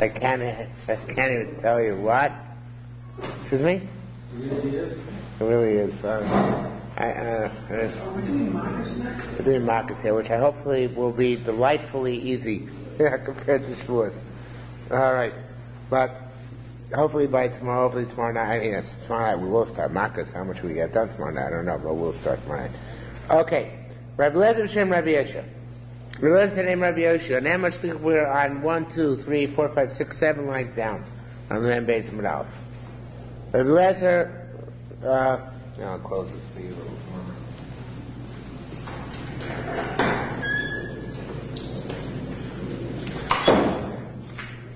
I can't even tell you what. Excuse me? It really is. It really is. Are we doing Marcus next? We're doing Marcus here, which I hopefully will be delightfully easy compared to Shavuos. All right. But hopefully tomorrow night, yes, tomorrow night we will start Marcus. How much we get done tomorrow night, I don't know, but we'll start tomorrow night. Okay. Rabbi Lezer Shem Rabbi Yeshua. Rabbi Lezer name Rabbi Yeshua. And how much we're on 1, 2, 3, 4, 5, 6, 7 lines down on the Mem Beis Amud Aleph. Rabbi Lezer, I'll close this for you.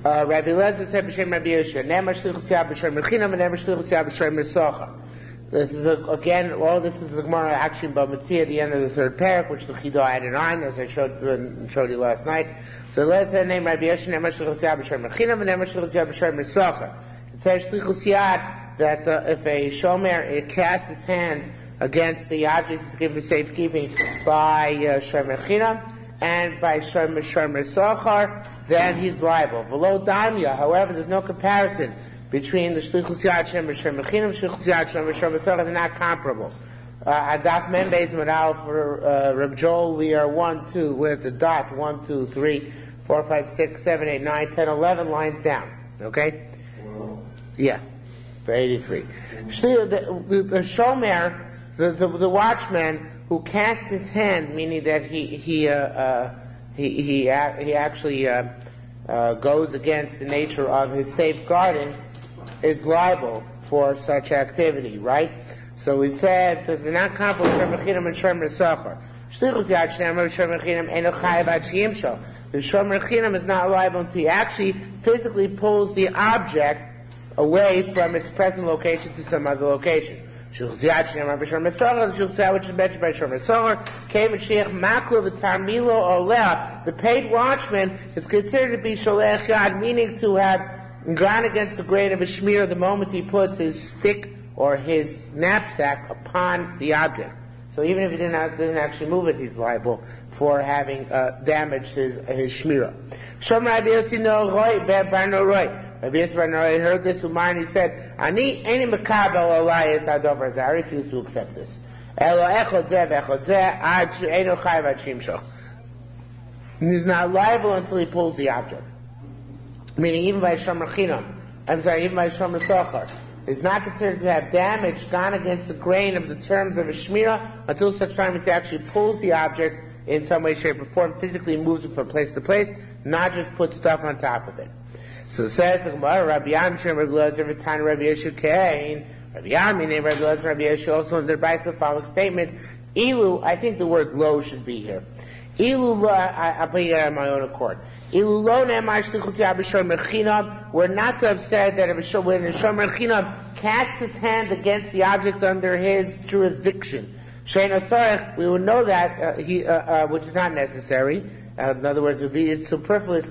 Rabbi Lezer said b'shem Rabbi Yeshua, "Ne'emar shlichus yah b'shem rechinam, and ne'emar shlichus yah b'shem resocha." This is all this is the Gemara actually in Bamitzia at the end of the third parak, which the Chidah added on, as I showed you last night. So Lezer name Rabbi Yeshua, "Ne'emar shlichus yah b'shem rechinam, and ne'emar shlichus yah b'shem resocha." It says shlichus yah that if a shomer casts his hands against the object he's given for safekeeping by shomer chinam and by shomer sochar, then he's liable. V'lo damya, however, there's no comparison between the shlichus yad shomer chinam, shlichus yad shomer sochar. They're not comparable. Adaf Mem Beis Amud Aleph for Reb Joel, we are 1, 2 with the dot 1, 2, 3, 4, 5, 6, 7, 8, 9, 10, 11 lines down. Okay? Yeah. For 83. The shomer, the watchman who casts his hand, meaning that he actually goes against the nature of his safeguarding, is liable for such activity, right? So we said that they're not comparable to shomer chinam and shomer sochar. Shlichus yad shomer chinam eno chayav ad sheyimsho. The shomer chinam is not liable until he actually physically pulls the object away from its present location to some other location. Which is mentioned by Shomer Sochar, the paid watchman is considered to be Sholech Yad, meaning to have gone against the grain of a shmir the moment he puts his stick or his knapsack upon the object. So even if he doesn't actually move it, he's liable for having damaged his shmira. Shomer Rabbi Yossi no roy, bar no roy. Rabbi Yossi bar no roy heard this Umar and he said, "Ani eni mekabel olayis adover zeh." I refuse to accept this. Elo echod zeh v'echod zeh ad she'eno chayav ad shimshoch. He's not liable until he pulls the object. Meaning even by shomer chinam, even by shomer sochar, is not considered to have damage gone against the grain of the terms of a shmira until such time as he actually pulls the object in some way, shape, or form, physically moves it from place to place, not just put stuff on top of it. So it says the Gemara, Rabbi Yam Shem Rabbi Lezer every time Rabbi Yeshua Kain, Rabbi Yami named Rabbi Lezer, Rabbi Yeshua also in their Brisa the following statement, Ilu, I think the word lo should be here. Ilu lo, I'll put it on my own accord. Ilu lo ne'emar shlichus yad b'shomer chinam, we're not to have said that when the shomer chinam cast his hand against the object under his jurisdiction, she'eino tzorech, we would know that, which is not necessary. In other words, it would be a superfluous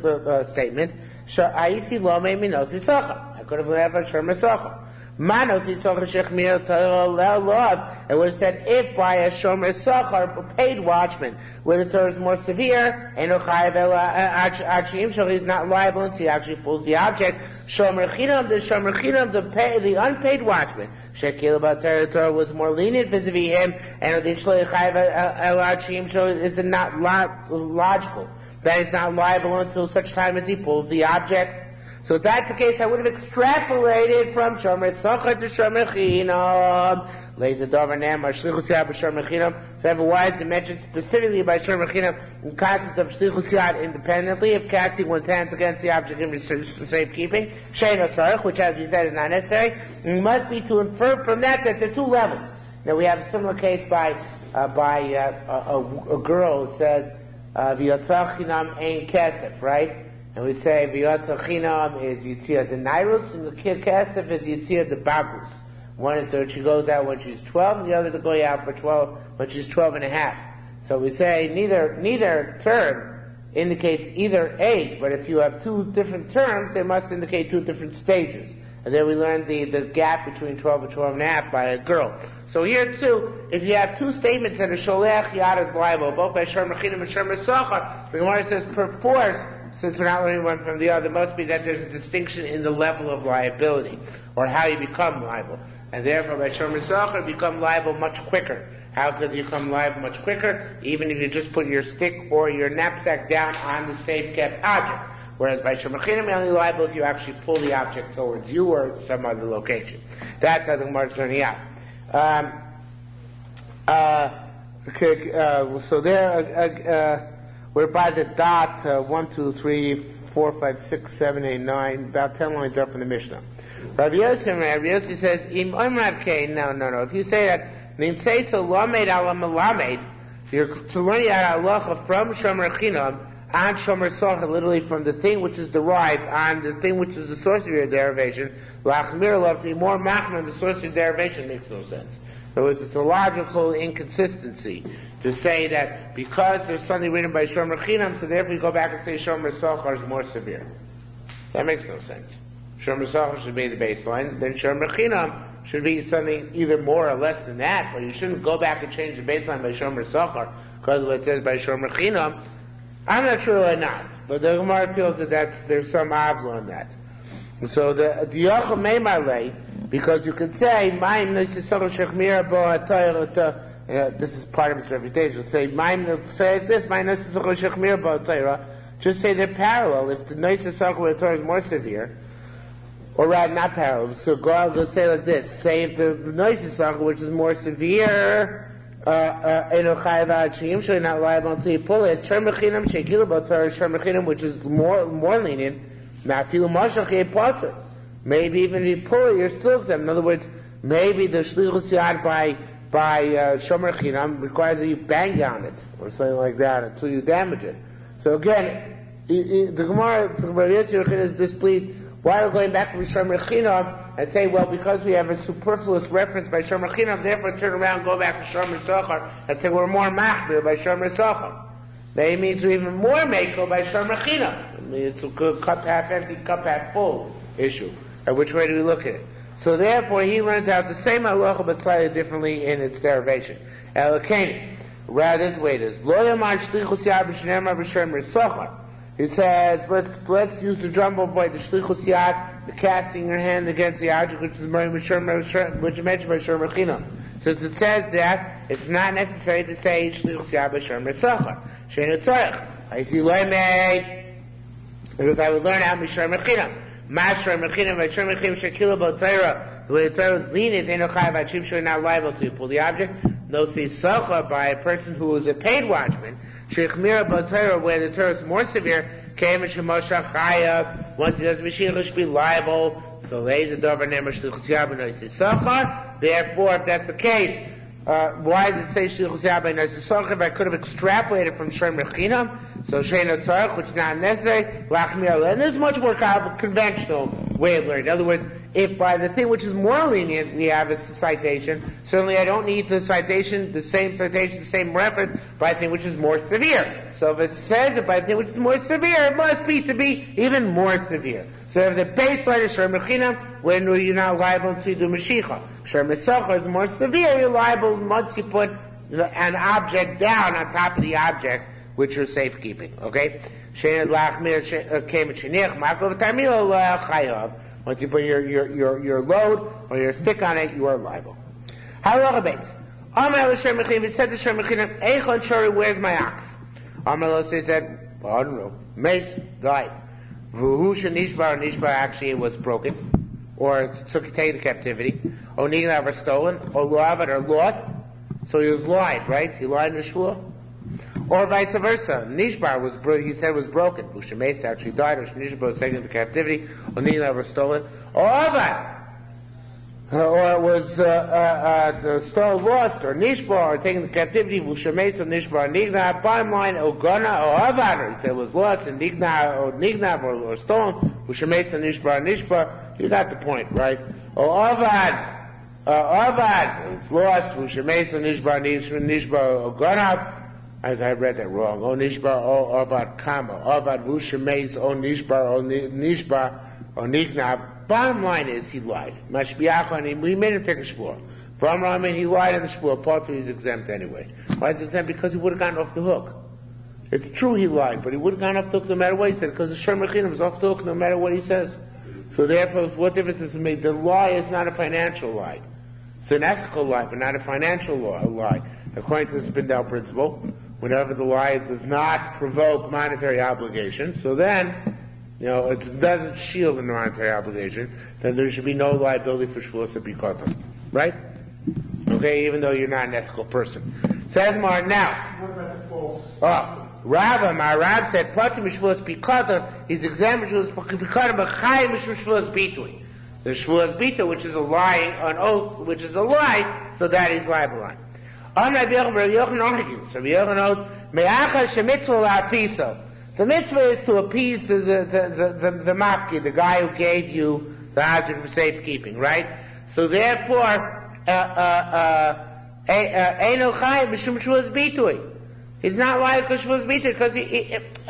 statement. Ha'isi lo me minosi socha. I could have left a shomer socha. Manosi socha shechmir Torah lelav. It would have said if by a shomer socha, a paid watchman, where the Torah is more severe, and he's not liable until he actually pulls the object. Shomer chinam, the unpaid watchman, shekil b'Torah, Torah was more lenient vis-a-vis him, and the shloich chayav el achim is not logical. That he's not liable until such time as he pulls the object. So if that's the case, I would have extrapolated from shomer sochar to shomer chinam. Leizer davar ne'emar shlichus yad b'shomer chinam. So why is it mentioned specifically by shomer chinam in the concept of shlichus yad independently of casting one's hands against the object in safekeeping? She'eino tzarich, which as we said is not necessary. It must be to infer from that there are two levels. Now we have a similar case by a girl. It says v'yotzah chinam ein kesef, right? And we say v'yotzah chinam is yitzia the nairus, and the kesef is yitzia the bagus. One is that she goes out when she's 12, and the other to go out for 12 when she's 12 and a half. So we say neither term indicates either age, but if you have two different terms, they must indicate two different stages. And then we learned the gap between 12 and 12 and a half by a girl. So here too, if you have two statements that a Sholech Yad is liable, both by Shomer Chinam and Shomer Sochar, the Gemara says perforce since we're not learning one from the other, must be that there's a distinction in the level of liability, or how you become liable. And therefore, by Shomer Socher, you become liable much quicker. How could you become liable much quicker? Even if you just put your stick or your knapsack down on the safe-kept object. Whereas by Shomer Chinam, you're only liable if you actually pull the object towards you or some other location. That's how the Gemara is learning out. So there, we're by the dot 1, 2, 3, 4, 5, 6, 7, 8, 9, about 10 lines up from the Mishnah. Rabbi Yossi says, Im no. If you say that, Nim say so lamed ala melamed, you're to learn out halacha from Shomer Chinam on Shomer Socher, literally from the thing which is derived on the thing which is the source of your derivation. Lachmir love to be more machmir, the source of your derivation makes no sense. In other words, it's a logical inconsistency to say that because there's something written by Shomer Chinam, so therefore you go back and say Shomer Socher is more severe. That makes no sense. Shomer Socher should be the baseline, then Shomer Chinam should be something either more or less than that, but you shouldn't go back and change the baseline by Shomer Socher, because of what it says by Shomer Chinam. I'm not sure why not, but the Gemara feels that there's some avla in that. And so the Yochel Meimarle, because you could say, this is part of his reputation, say this, just say they're parallel. If the Noisei Socher with the Torah is more severe, or rather not parallel, so go say like this, say if the Noisei Socher, which is more severe, you're not liable until you pull it. Shomer Chinam, which is more lenient, maybe even if you pull it, you're still exempt. In other words, maybe the shlichus yad by Shomer Chinam requires that you bang on it or something like that until you damage it. So again, the Gemara is displeased. Why are we going back to Shomer Chinam and say, well, because we have a superfluous reference by Shomer Chinam, therefore turn around, go back to Shomer Socher, and say we're more machmir by Shomer Socher. Maybe it means we're even more meko by Shomer Chinam. I mean, it's a good cup half empty, cup half full issue. At which way do we look at it? So therefore, he learns out the same halacha, but slightly differently in its derivation. Elokeni. Rather, this way it is. Lo yamar shlichus yad b'shnei b'shomer Socher. He says, let's use the jumbo boy, the shlichus yad, the casting your hand against the object, which is which mentioned by Shomer Chinam. Since it says that, it's not necessary to say shlichus yad b'shomer Socher. Sheinu tzorich. I see loymei, because I would learn out b'shomer Chinam. Shomer Chinam b'shomer Chinam shekila b'Torah. The way the Torah is lenient, they know chayav achiv you're not liable to pull the object. No see Socher by a person who is a paid watchman. Shechmira b'Torah, where the Torah is more severe, came and shemosha chayav. Once he does Mashiach, he should be liable. So lays a dover name of shlichus yad b'noisei Socher. Therefore, if that's the case, why does it say shlichus yad b'noisei Socher? If I could have extrapolated from Shomer Chinam, so sheinu tzarich, which is not necessary, lachmir, and this is much more conventional way of learning. In other words, if by the thing which is more lenient we have a citation, certainly I don't need the citation, the same reference by the thing which is more severe. So if it says it by the thing which is more severe, it must be to be even more severe. So if the baseline is Shomer Chinam, when you're not liable until you do Mashiach. Shomer Socher is more severe, you're liable once you put an object down on top of the object which you're safekeeping. Okay? Once you put your load or your stick on it, you are liable. Halacha base. Amar Shomer Chinam, he said to Shomer Chinam, Eichon Shori, where's my ox? Amar Lo said, well, I don't know. Mace died. Vuhu Nishbar, Nishbar actually was broken, or taken to captivity, or Nignav, or stolen, or Loavat, or lost. So he was lied, right? He lied in the shvua. Or vice versa. Nishbar was broken. Bushamesa actually died, or Nishbar was taken into captivity, or Nignav was stolen. Or Avad, or it was stolen, lost, or Nishbar, or taken into captivity. Bushamesa, Nishbar, Nignav. Bottom line, Ogana, or Avad, or he said it was lost, and Nignav, or stolen. Bushamesa, Nishbar, Nishbar. You got the point, right? Or Avad, it was lost. Bushamesa, Nishbar, Oganav. As I read that wrong. O Nishbar, O Avad Kama, Avad Vushameis, O Nishbar, O Nishbar, O Nignab. Bottom line is he lied. Mashbiach, we made him take a shvur. From Ramin, he lied in the shvur. Part 3 is exempt anyway. Why is it exempt? Because he would have gotten off the hook. It's true he lied, but he would have gone off the hook no matter what he said, because the Shem Rechinam is off the hook no matter what he says. So therefore, what difference does it make? The lie is not a financial lie. It's an ethical lie, but not a financial lie. According to the Spindel principle, whenever the lie does not provoke monetary obligation, so then, it doesn't shield the monetary obligation, then there should be no liability for Shavuos Bikotam. Right? Okay, even though you're not an ethical person. Says more now. What about the false? My Rav said, Patim Shavuos Bikotam, he's exempt Shavuos Bikotam, but Chayim Shavuos Bitui. The Shavuos Bitui, which is a lying, an oath, which is a lie, so that he's liable on. Rabbi Yochanan argues. Rabbi Yochanan knows, Me'acha shemitzvah la'afiso. The mitzvah is to appease the mafki, the guy who gave you the object for safekeeping, right? So therefore, Eino Chayim Mishum Shavuos Bitui. He's not lying because Shavuos Bitui, because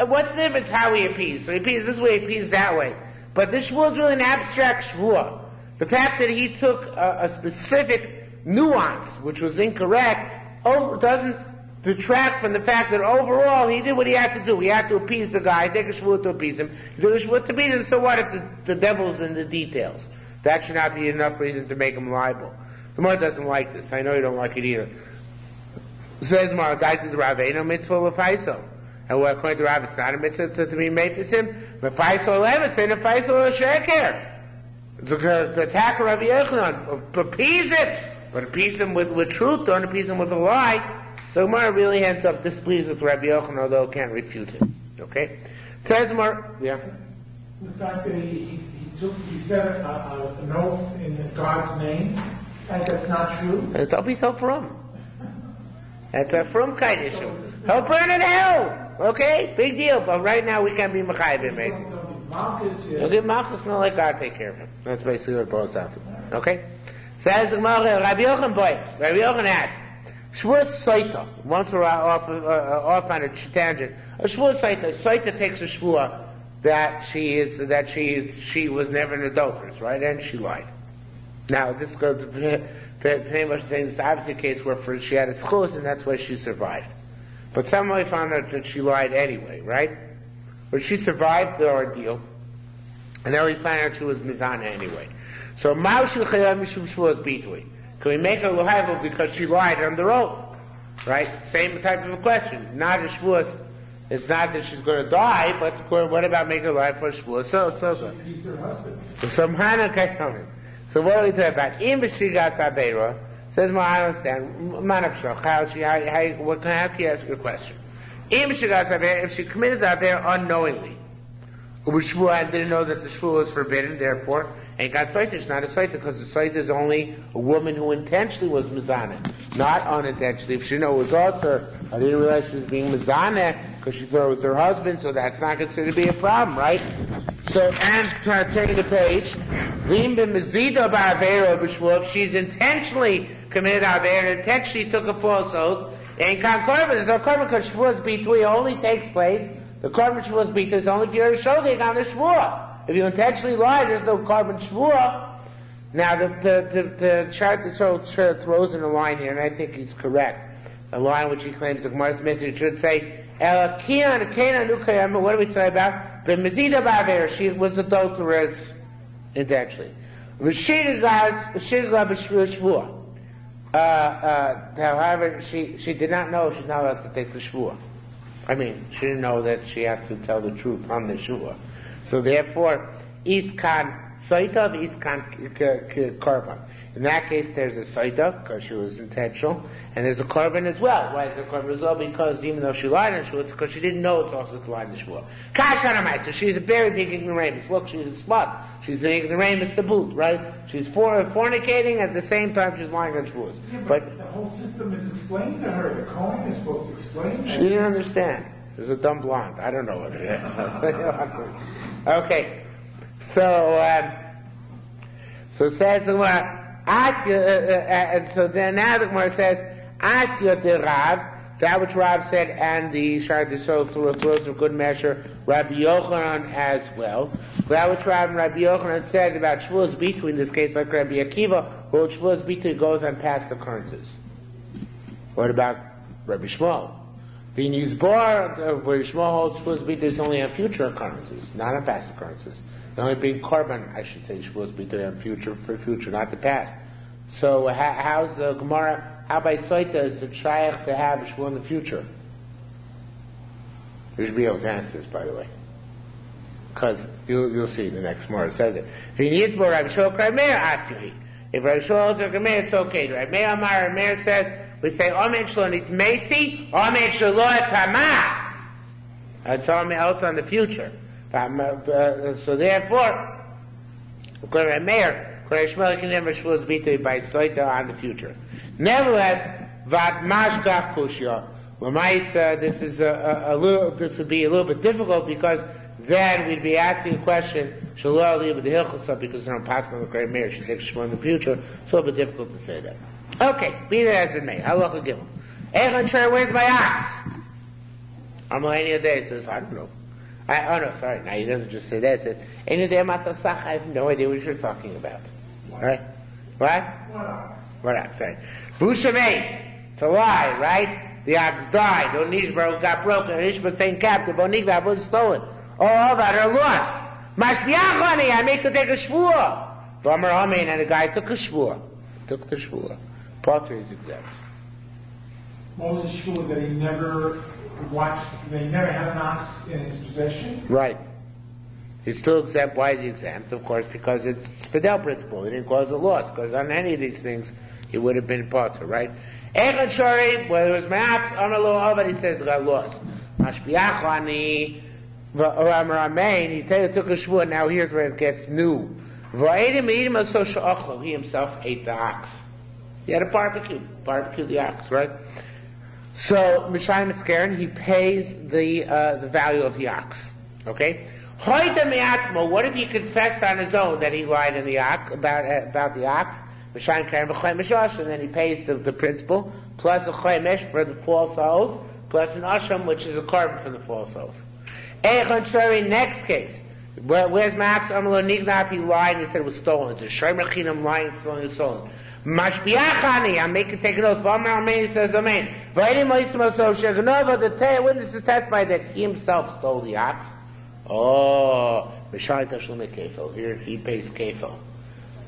what's the difference how he appeased? So he appeased this way, he appeased that way. But this Shavuot is really an abstract Shavuot. The fact that he took a specific nuance, which was incorrect, doesn't detract from the fact that overall he did what he had to do. He had to appease the guy, take a Shavuot to appease him. He took a Shavuot to appease him, so what if the devil's in the details? That should not be enough reason to make him liable. The Gemara doesn't like this. I know you don't like it either. Says Mar, guy to the Rav, ain't no mitzvah l'faiso. And according to Rav, it's not a mitzvah to be made with him. L'faiso levis, ain't a faiso l'sheker. To attack Rabbi Yochanan, appease it, but appease him with truth, don't appease him with a lie. So Gemara really ends up displeased with Rabbi Yochanan, although can't refute him. Okay? Says Gemara, yeah. The fact that he said an oath in God's name, and that's not true. Don't be so frum. That's a frum kind issue. He'll burn in hell. Okay? Big deal. But right now we can't be Mechayim, mate. You'll get Malchus, no, let God take care of him. That's basically what it boils down to. Okay? Says the Gemara, Rabbi Yochanan asked, Shavuos Saita. Once we're off on a tangent. A Shavuos Saita. Saita takes a Shavuah that she was never an adulteress, right? And she lied. Now, this goes to pretty much saying this is obviously a case where she had a schus and that's why she survived. But somebody found out that she lied anyway, right? But she survived the ordeal, and then we found out she was mizana anyway. So, Ma'ushil Chayam Mishum Shavuos Bitui. Can we make her liable because she lied under oath? Right? Same type of a question. Not a Shavuos. It's not that she's going to die, but what about making her liable for Shavuos? So good. He's their husband. So what are we talking about? Im b'shigas aveira says, "Well, I understand. Manavshach. How can you ask your question? Im b'shigas aveira, if she committed aveira unknowingly, and didn't know that the shvua was forbidden, therefore, ain't got saita. It's not a saita because the saita is only a woman who intentionally was mizaneh, not unintentionally. If she knew it was also, I didn't realize she was being mizaneh because she thought it was her husband, so that's not considered to be a problem, right? So, and turning the page, if she's intentionally committed aveira, intentionally took a false oath, ain't got korban. There's no korban because Shavuos Bitui only takes place. The korban Shavuos Bitui is only if you're a shogeg on the Shavuot. If you intentionally lie, there's no korban Shavuot. Now, the chart throws in a line here, and I think he's correct. A line which he claims the Gemara's message should say, what are we talking about? She was adulterous intentionally. However, she did not know she's not allowed to take the shvuah. I mean, she didn't know that she had to tell the truth on the shvuah. So therefore, iskan soitav, iskan korban. In that case, there's a soitav because she was intentional, and there's a korban as well. Why is there a korban as well? Because even though she lied on shvuah, it's because she didn't know it's also to lie on the shvuah. Kashanamite, so she's a very big ignoramus. Look, she's a slut. She's an ignoramus to boot, right? She's fornicating at the same time she's lying on shvuahs. Yeah, but the whole system is explained to her. The Kohen is supposed to explain. She didn't understand. There's a dumb blonde. I don't know what it is. Okay, so it says the Gemara. And so then now the Gemara says, Asya de Rav, that which Rav said, and the Shar de Sol throws a good measure, Rabbi Yochanan as well. That which Rav and Rabbi Yochanan said about Shavuos Bitui, in this case like Rabbi Akiva, well, Shavuos Bitui goes on past occurrences. What about Rabbi Shmuel? V'nizbor, where Shmuel holds Shavuos B'Tei is only on future occurrences, not on past occurrences. The only being korban, I should say, Shavuos B'Tei on future, for future, not the past. So how's the Gemara, how by Soita is it shaykh to have Shavuot in the future? You should be able to answer this, by the way. Because you'll see the next Gemara says it. V'nizbor Rabbi Shmuel Rabbi Meir Asui. If Rabbi Shmuel holds Rabbi Meir, it's okay. Rabbi Meir Amar, Rabbi Meir says, we say, Omen Shlonit Mesi, Omen Shlonit Tamah. That's all else on the future. So therefore, according to Rabbi Meir, Rabbi Shmuel can never Shavuos B'Tei by Soita on the future. Nevertheless, Vat Mashgach Kushya. This is this would be a little bit difficult because then we'd be asking a question, Shalom Li with the Hilchasa, because they're on Pascal the Great Mayor, she takes Shmuel in the future. It's a little bit difficult to say that. Okay, be that as it may. Halacha Gimel. Echad Shor, where's my ox? Amalania Day says, I don't know. Now he doesn't just say that. He says, Any day Matasach, I have no idea what you're talking about. Right? What? What ox, right. Busha Mace. It's a lie, right? The ox died. Onishbar got broken. Onish was taken captive. Onigdav was stolen. All that are lost. Mashbiachani, I make you take a shvuah. V'amar Amen, and the guy took a shvuah. Took the shvuah. Potter is exempt. What was the shvuah that he never watched? They never had an ox in his possession. Right. He's still exempt. Why is he exempt? Of course, because it's Spadel principle. He didn't cause a loss. Because on any of these things, he would have been Potter, right? Echad Shori, whether it was my ox, Amar Lo Avad, he said, got lost. Mashbiachani, Amar Amen, he took a shvuah. Now here's where it gets new. He himself ate the ox. He had a barbecue the ox, right? So Mishayim Iskaren, he pays the value of the ox. Okay? What if he confessed on his own that he lied in the ox about the ox? And then he pays the principal plus a chaymesh for the false oath plus an asham, which is a carbon for the false oath. Next case. Where's my ox? If he lied and he said it was stolen. It's a shaymer lying and stealing is stolen. Mashbiachani, I'm making take an oath. He says amen. The witnesses testified that he himself stole the ox. Oh, here he pays kefil.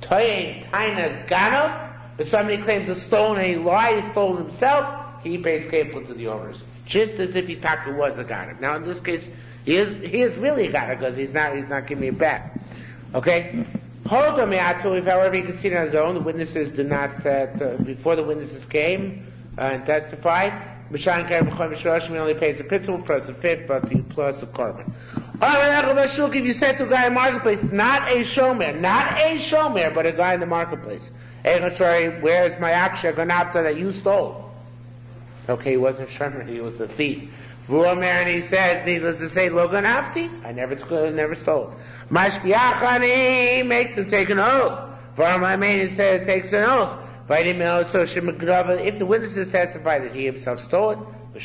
Tainas Ganov, if somebody claims a stone and he lied, he stole himself, he pays kefil to the owners. Just as if he thought it was a Ganov. Now in this case, he is really a Ganov because he's not giving it back. Okay? Hold on, if however he could see it on his own, the witnesses did not, before the witnesses came and testified, Mishan Karen only pays the principal plus the fifth, but the plus the carbon. If you said to a guy in the marketplace, not a shomer, but a guy in the marketplace, where's my aksha ganafta that you stole? Okay, he wasn't a shomer, he was the thief. Vuamer, and he says, needless to say, lo ganafti, I never stole. Mashbiachani makes him take an oath. He said, takes an oath. If the witnesses testify that he himself stole it, it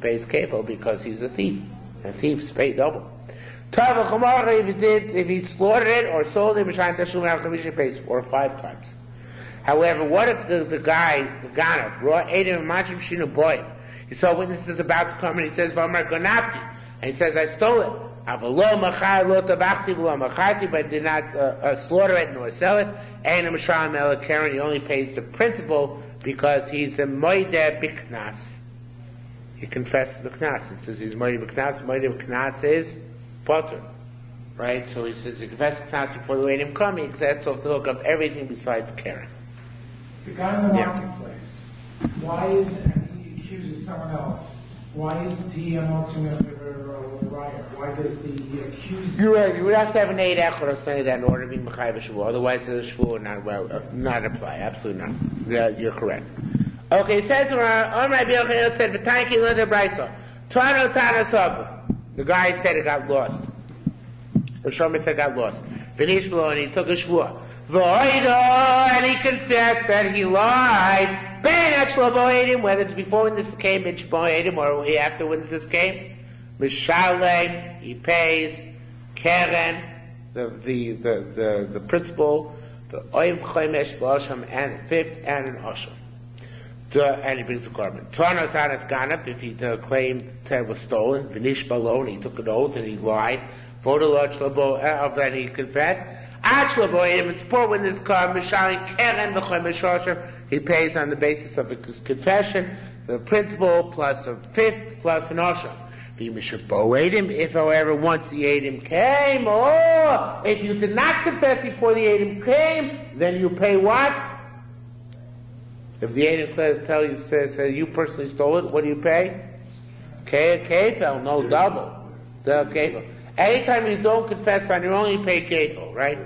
pays kefil because he's a thief. And thieves pay double. If he slaughtered it or sold it, he pays 4 or 5 times. However, what if the guy, the Ganav, raw ate him and machim shinu boy? He saw witnesses about to come and he says, Vamar Gonafti. And he says, I stole it. But I did not slaughter it nor sell it. And a Mishram El Karen, he only pays the principal because he's a Moide Biknas. He confesses the Knas. It says he's Moide Biknas. Moide Biknas is Potter. Right? So he says he confesses the Knas before the Eidim come. He gets off the hook of everything besides Karen. The guy in the marketplace, why isn't he accuses someone else? Why isn't he ultimately a liar? Why does the accuser... You're right. You would have to have an 8 echor or something like that in order to be Mechayiv Shavuot. Otherwise, the Shavuot would not apply. Absolutely not. Yeah, you're correct. Okay, it says, said, the guy said it got lost. The Shomer said it got lost. Vinish below, and he took a Shavuot. And he confessed that he lied. Whether it's before witnesses came, or after witnesses came, Mishalem, he pays Keren, the principal, the Oim Chomesh B'Osham, and 5th and an Osham. And he brings the korban. Tana tanas ganap, if he claimed that it was stolen, v'nish balon, he took an oath and he lied. Vodalot shlabo, then he confessed. At shlabo, and support when this korban, mishalim keren v'choy mishosher, he pays on the basis of his confession, the principal plus a fifth plus an osher. If, however, once the Edom came, or if you did not confess before the Edom came, then you pay what? If the Edom tell you, says you personally stole it, what do you pay? Kefel, no double. The kefel. Anytime you don't confess on your own, you pay kefel, right?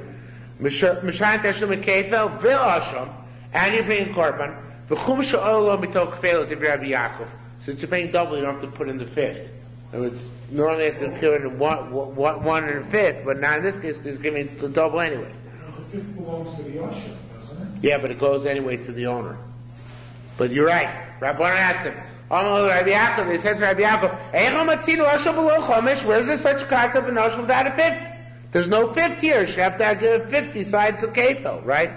Mishan Teshum kefel, v'asham, and you bring a korban. V'chum she'olo mitok kefel to Rabbi Yaakov. Since you're paying double, you don't have to put in the fifth. It's normally have to kill it in one and a fifth, but now in this case, he's giving the double anyway. The fifth belongs to the usher, doesn't it? Yeah, but it goes anyway to the owner. But you're right. Rabbanan asked him, Rabbi Yaakov, they said to Rabbi Yaakov, where's there such a concept of Osher without a fifth? There's no fifth here. You have to give a fifth besides the kefel, right?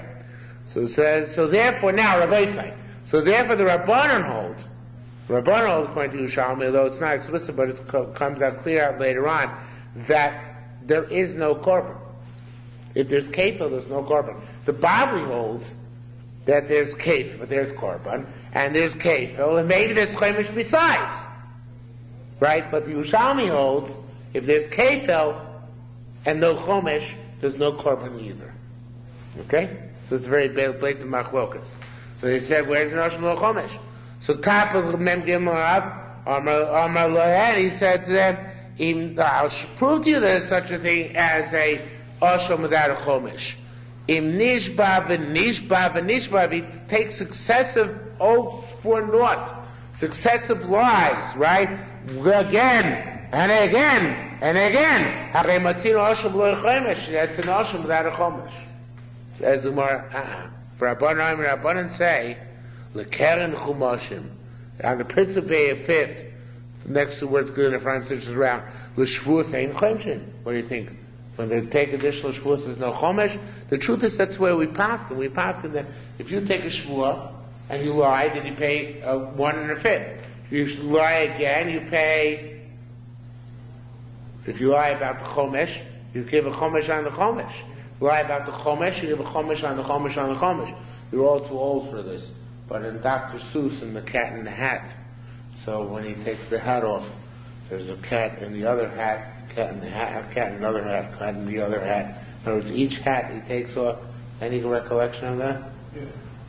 So it says, so therefore, now, Rabbi say, so therefore the Rabbanan holds, according to Yerushalmi, although it's not explicit, but it comes out clear out later on, that there is no korban. If there's kefil, there's no korban. The Bavli holds that there's kefil, but there's korban, and there's kefil, and maybe there's chomesh besides. Right? But the Yerushalmi holds, if there's kefil and no chomesh, there's no korban either. Okay? So it's very blatant machlokas. So he said, where's the notion of chomesh? So top of Mem Gimel Amar Lohen, he said to them, I'll prove to you there's such a thing as a Osham without a Chomesh. Im Nishba v'Nishba, he takes successive oaths for naught. Successive lies, right? Again, and again, and again. That's an Osham without a Chomesh. Says the Gemara, for Rabbanan say, Lekeren Chumashim, on the principal of fifth, next to words good in the front, such as around, L'shvuos ein chomshin. What do you think? When they take additional shvuos, there's no chomesh. The truth is that's where we pass them. We pass them that if you take a shvuah and you lie, then you pay 1 and a fifth. If you lie again, you pay. If you lie about the chomesh, you give a chomesh on the chomesh. Lie about the chomesh, you give a chomesh on the chomesh on the chomesh. You're all too old for this. But in Dr. Seuss and the Cat in the Hat, so when he takes the hat off, there's a cat in the other hat, cat in the hat, cat in another hat, cat in the other hat. In other words, each hat he takes off. Any recollection of that? Yeah.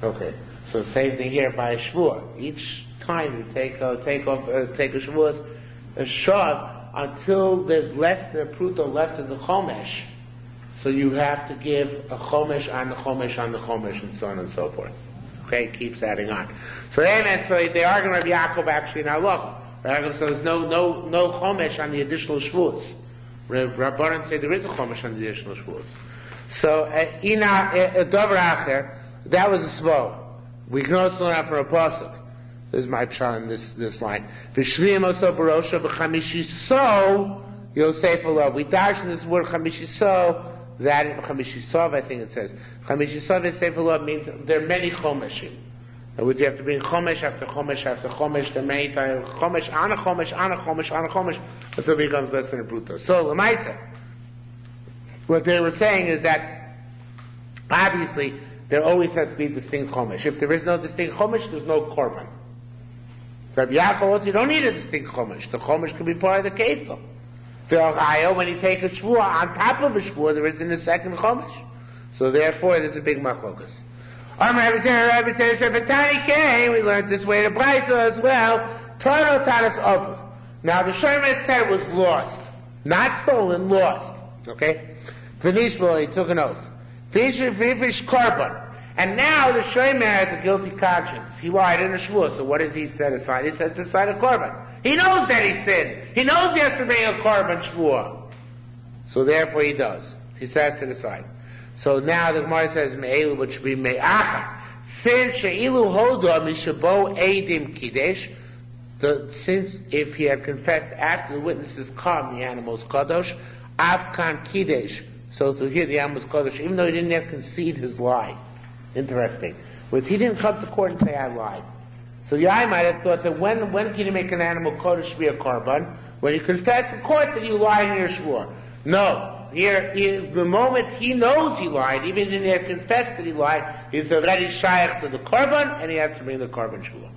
Okay. So same thing here by a shvuah. Each time you take a shvuah, a shav, until there's less than a pruto left in the chomesh. So you have to give a chomesh on the chomesh on the chomesh, and so on and so forth. Okay, it keeps adding on. So they argue Rabbi Yaakov actually in halacha. Rabbi Yaakov says no chomesh on the additional shvuos. Rabbanan say there is a chomesh on the additional shvuos. So ina dover acher, that was a svol. We can also learn that from a pasuk. This is my pshat in this line. V'shviyim oso barosha b'chamishi so Yosef alav. We dash in this word chamishi so. That in Chamishisov, I think it says. Chamishisov is Sefer Law means there are many Chomeshim. In other words, you have to bring Chomesh after Chomesh after Chomesh, there are many times, Chomesh, on a Chomesh, on a Chomesh, on a Chomesh, until it becomes less than a Bruto. So, Lamaitza, what they were saying is that, obviously, there always has to be distinct Chomesh. If there is no distinct Chomesh, there's no Korban. Rabbi Yaakov holds you don't need a distinct Chomesh. The Chomesh can be part of the Kefil. When you take a shvuah on top of a shvuah, there isn't a second chomesh. So therefore, there's a big machlokas. Rabbi says, we learned this way to Brisa as well. Tano tanas over. Now the Shomer said it was lost, not stolen, lost. Okay. V'nishbol, he took an oath. V'fish korban. And now the Shomer has a guilty conscience. He lied in a shvuah. So what does he set aside? He sets aside a korban. He knows that he sinned. He knows he has to bring a korban shvuah. So therefore he does. He sets it aside. So now the Gemara says, Me'elu, which should be Me'acha. Since She'ilu Hoda Mishabo Eidim Kidesh, since if he had confessed after the witnesses come, the animal's Kadosh, Afkan Kidesh. So to hear the animal's Kadosh, even though he didn't yet concede his lie. Interesting. Which he didn't come to court and say, I lied. So Yai might have thought that when can you make an animal kodesh be a korban? When you confess in court that you lied in your shvur. No. Here, the moment he knows he lied, even if he had confessed that he lied, he's already shaykh to the korban, and he has to bring the korban shvur.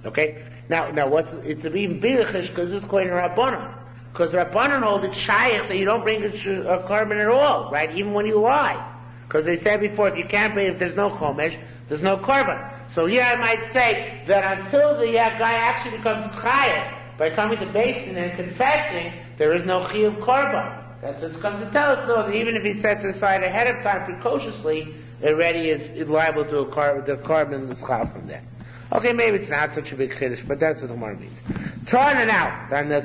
Okay? Now, it's even bigger because this is quite a rabbanon. Because rabbanon hold it shaykh that you don't bring a korban at all, right? Even when you lie. Because they said before, if there's no chomesh, there's no korban. So here I might say that until the guy actually becomes chayav by coming to basin and confessing, there is no chiyuv korban. That's what it comes to tell us, though, that even if he sets it aside ahead of time precociously, it already is liable to the korban the schal from there. Okay, maybe it's not such a big chiddush, but that's what the Gemara means. Tana now, and the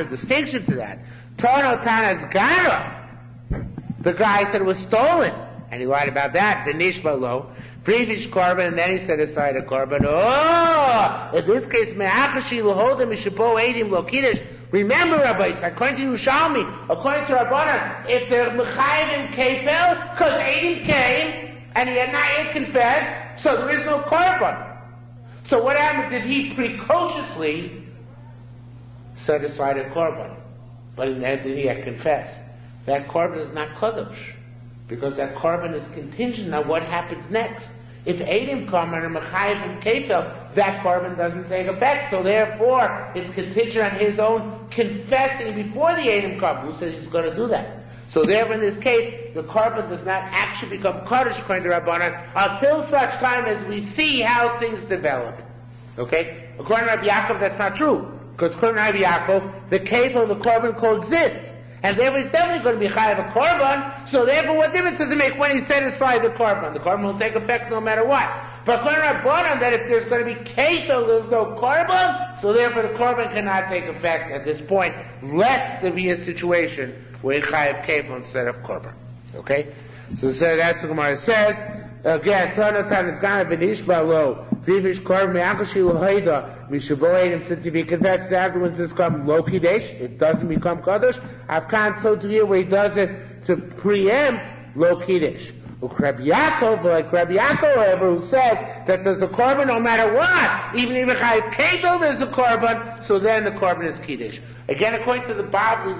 distinction to that, Tana Tana's ganov. The guy said it was stolen. And he lied about that. The nishba lo, frivish korban, and then he set aside a korban. Oh, in this case, me'achashi lohodim mishapo edim lo kiddush. Remember, Rabbis, according to Yerushalmi, according to Rabbanan, if they're mechayim kefel, because edim came and he had not yet confessed, so there is no korban. So what happens if he precociously set aside a korban, but he had confessed? That korban is not kodesh. Because that korban is contingent on what happens next. If Eidim come and are mechayiv and kefel, that korban doesn't take effect. So therefore, it's contingent on his own confessing before the Eidim come. Who says he's going to do that? So therefore, in this case, the korban does not actually become kodesh according to Rabbanan until such time as we see how things develop. Okay? According to Rabbi Yaakov, that's not true. Because according to Rabbi Yaakov, the kefel and the korban coexist. And therefore he's definitely going to be chayav a korban, so therefore what difference does it make when he set aside the korban? The korban will take effect no matter what. But according to Rabbanan, that if there's going to be kefil, there's no korban, so therefore the korban cannot take effect at this point, lest there be a situation where you chayav kefil instead of korban. Okay? So that's what Gemara says. Again, Tanatan is gonna be nishba lo, vivish korban me'achashi lohaida, mishaboidim, since if he confesses afterwards it's come lo kidesh, it doesn't become kadosh. Afkan so to you where he does it to preempt lo kidesh. Rabbi Yaakov, like Rabbi Yaakov, however, who says that there's a korban no matter what, even if chayav kefil there's a korban, so then the korban is kiddush. Again, according to the Bavli,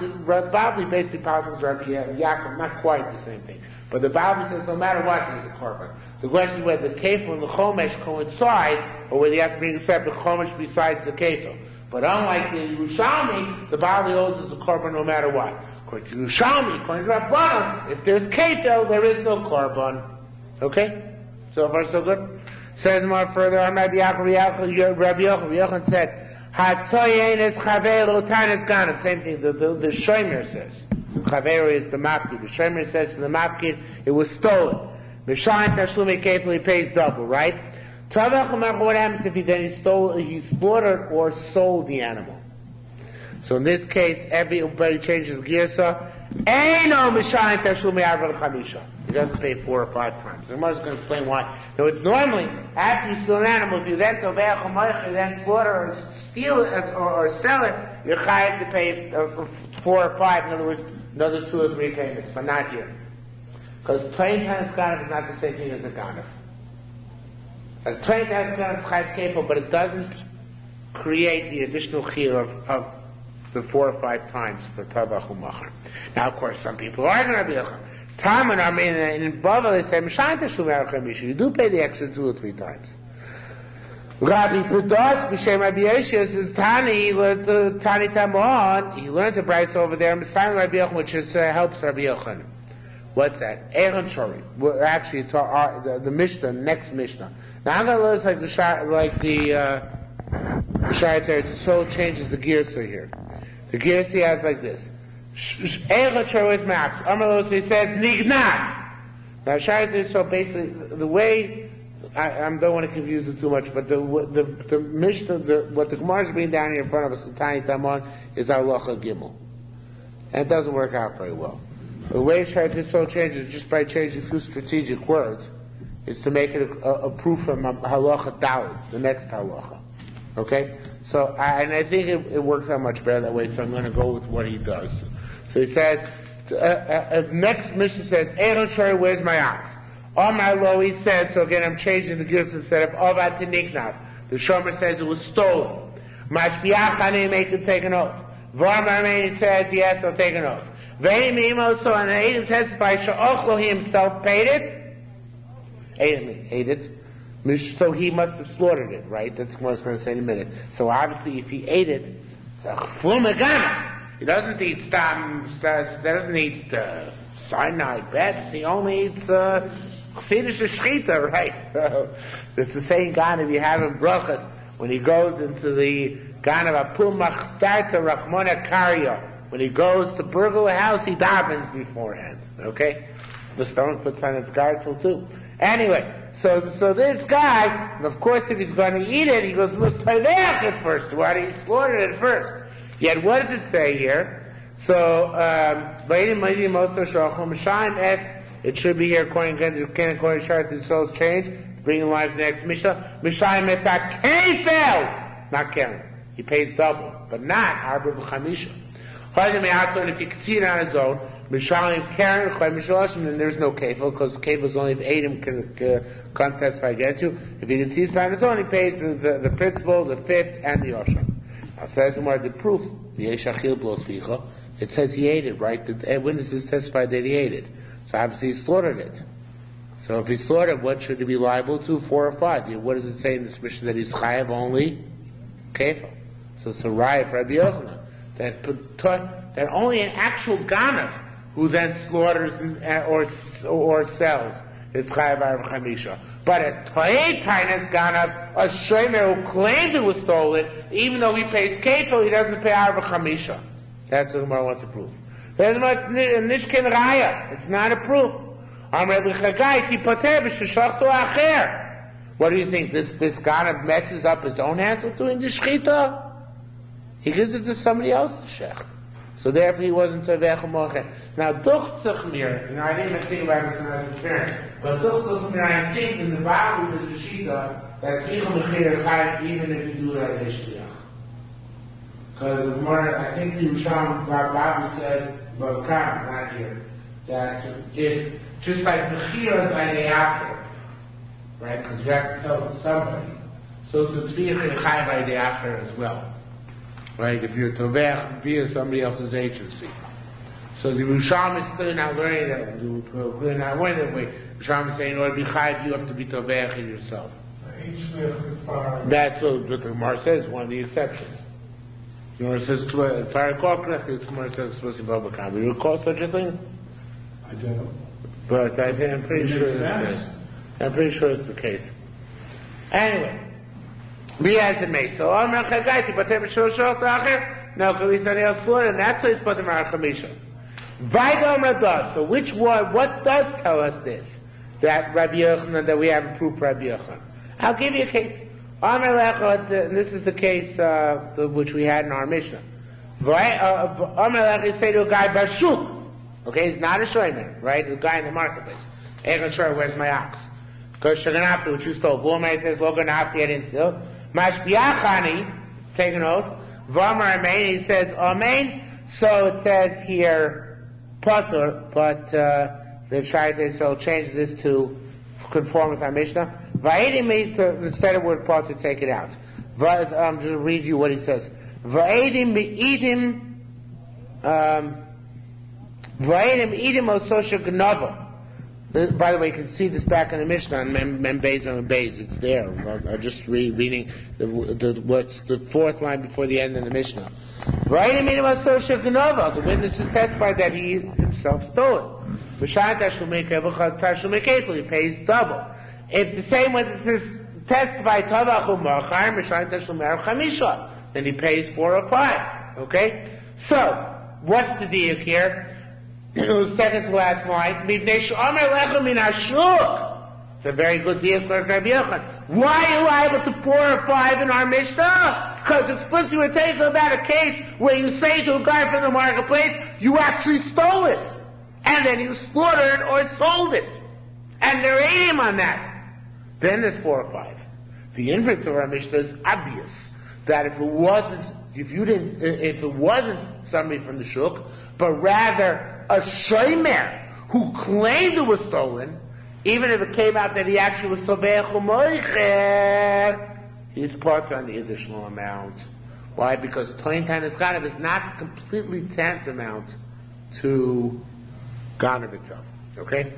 Bavli basically passes Rabbi Yaakov, not quite the same thing. But the Bavli says no matter what there's a korban. The question is whether the kefil and the chomesh coincide, or whether you have to bring a separate chomesh besides the kefil. But unlike the Yerushalmi, the Bavli holds as a korban no matter what. According to Yerushalmi, according to Rabbanan, if there's kefil, there is no korban. Okay? So far so good? Says more further on Rabbi Yochanan said, Hatoyen is chaveru tanis ganim. Same thing, the Shomer says. Chaveru is the mafkid. The Shomer says to the mafkid, it was stolen. Mishayin tashlumi kefil, he pays double, right? What happens if he slaughtered or sold the animal? So in this case, everybody changes the girsa. Eino mishayin tashlumi arba l'chamisha. He doesn't pay 4 or 5 times. The Gemara is going to explain why. So it's normally, after you steal an animal, if you then toveach or then slaughter or steal it or sell it, you're chayav to pay 4 or 5. In other words, another 2 or 3 payments, but not here. Because 20 times ganav is not the same thing as a ganav. A 20 times ganav is chayav kefil, but it doesn't create the additional chiyur of the 4 or 5 times for tavach umachar. Now, of course, some people are going to be Taman, I mean, in Bava they say, M'shayin tashum erech hamisha. You do pay the extra 2 or 3 times. Rabbi Pudos, B'shem Rabbi Yeshua, Tani, he learned Tani Tamon, he learned the Bryce over there, Messiah Rabbi Yochanan, which is, helps Rabbi Yochanan. What's that? Aaron Shori. Well, actually, it's the Mishnah, next Mishnah. Now I'm going to list like the Shayat so changes the Girsa here. The Girsa has like this. Aaron Shori is max. Amalos, he says, Nignat. Now Shayat so basically, the way, I don't want to confuse it too much, but the Mishnah, what the Gemara is bringing down here in front of us, Tani Tamon, is Halacha Gimel. And it doesn't work out very well. The way Shayat so changes just by changing a few strategic words is to make it a proof from Halacha Daled, the next Halacha. Okay? So, I think it works out much better that way, so I'm going to go with what he does. So he says, next Mishnah says, Aaron Shari, where's my ox? On my low, he says, so again I'm changing the gifts instead of Avad to Niknav. The Shomer says it was stolen. Mashbiach make him take an oath. Varmar says, yes, I'll take an oath. Ve'im so an Eidim testifies, Sha'ochlo, he himself paid it. Ate it. So he must have slaughtered it, right? That's what I was going to say in a minute. So obviously, if he ate it, it's a chflumaganov. He doesn't eat doesn't eat Sinai best. He only eats chsidische shchita, right? This is the same Ganav you have in brachas when he goes into the Ganav apum machtarta rachmona karya. When he goes to burgle a house, he davens beforehand. Okay, the stone puts on its gartel too. Anyway, so this guy, of course, if he's going to eat it, he goes with tayvech at first. Why did he slaughter it first? Yet, what does it say here? So, it should be here according to Sharat, the soul's change, bringing life to the next Mishnah. Mishayim Esak Kefel! Not Karen. He pays double, but not Arba B'chamisha. And if you can see it on his own, Mishayim Karen, then there's no Kefel, because Kefel is only if Adam can testify against you. If you can see it on his own, he pays the principal, the fifth, and the Osha. Now says more the proof, the Yeshachil blows ficha. It says he ate it, right? The witnesses testified that he ate it. So obviously he slaughtered it. So if he slaughtered, what should he be liable to? 4 or 5. What does it say in this mission that he's chayav only? Kefil. So it's a riot for Rabbi Yochanan. That only an actual ganav who then slaughters or sells is chayav arba chamisha. But a to'ei tainas ganav, a shomer who claimed it was stolen, even though he pays kefil, he doesn't pay arba chamisha. That's what the Gemara wants to prove. Nishkin raya. It's not a proof. What do you think? This ganav messes up his own hands with doing the shchita? He gives it to somebody else to shech. So therefore he wasn't tavech mochen. Now duch tzachmir, I didn't even think about this when I was preparing, but duch tzachmir, I think in the Bible with the shchita, that chichum mechir is high even if you do it at Mishliach. Because I think the Yerushalmi Shavuos says, but not here, that if, just like mechir is like the after, right? Because you have to tell it to somebody. So to tzviach is high by the after as well. Right, if you're tovech via somebody else's agency. So the Yerushalmi is clearly not learning that. Clearly not learning that way. Yerushalmi is saying, in order to be chayiv, you have to be tovech in yourself. That's what the Gemara says. One of the exceptions. The Gemara says, if I recall correctly, the Gemara says supposed to be babakam. You recall such a thing? I don't. But I think I'm pretty sure it's the case. I'm pretty sure it's the case. Anyway. Be as it may. So, no, because he's on the slaughtered, and that's how he's put the Marachamisha. So, which one, what does tell us this? That Rabbi Yochanan, that we have a proof for Rabbi Yochanan. I'll give you a case. And this is the case, which we had in our Mishnah. Say to a guy, Bashuk. Okay, he's not a shoyman, right? A guy in the marketplace. Where's my ox? Because Shaganafta, which you stole. Bulmai says, Loganafta, I didn't steal. Mashbiachani, take an oath. Vamar Amen, he says Amen. So it says here Patur, but the Shaita so changes this to conform with our Mishnah. Vaedim, instead of word Patur, take it out. Just read you what he says. Vaedim idim ososha gnava. By the way, you can see this back in the Mishnah on Mem Beis and Beis. It's there. I'm just reading what's the fourth line before the end of the Mishnah. The witnesses testified that he himself stole it. He pays double. If the same witnesses testify, then he pays 4 or 5. Okay? So, what's the deal here? Second to last line. It's a very good deal for Rabbi Yochanan. Why are you liable to 4 or 5 in our Mishnah? Because explicitly we're taking about a case where you say to a guy from the marketplace, you actually stole it. And then you slaughtered or sold it. And they're aiming on that. Then there's 4 or 5. The inference of our Mishnah is obvious. That if it wasn't somebody from the shuk, but rather a shomer who claimed it was stolen, even if it came out that he actually was tovech u'moicher, he's part on the additional amount. Why? Because Toin Tanis Ganav is not completely tantamount to Ganav itself. Okay?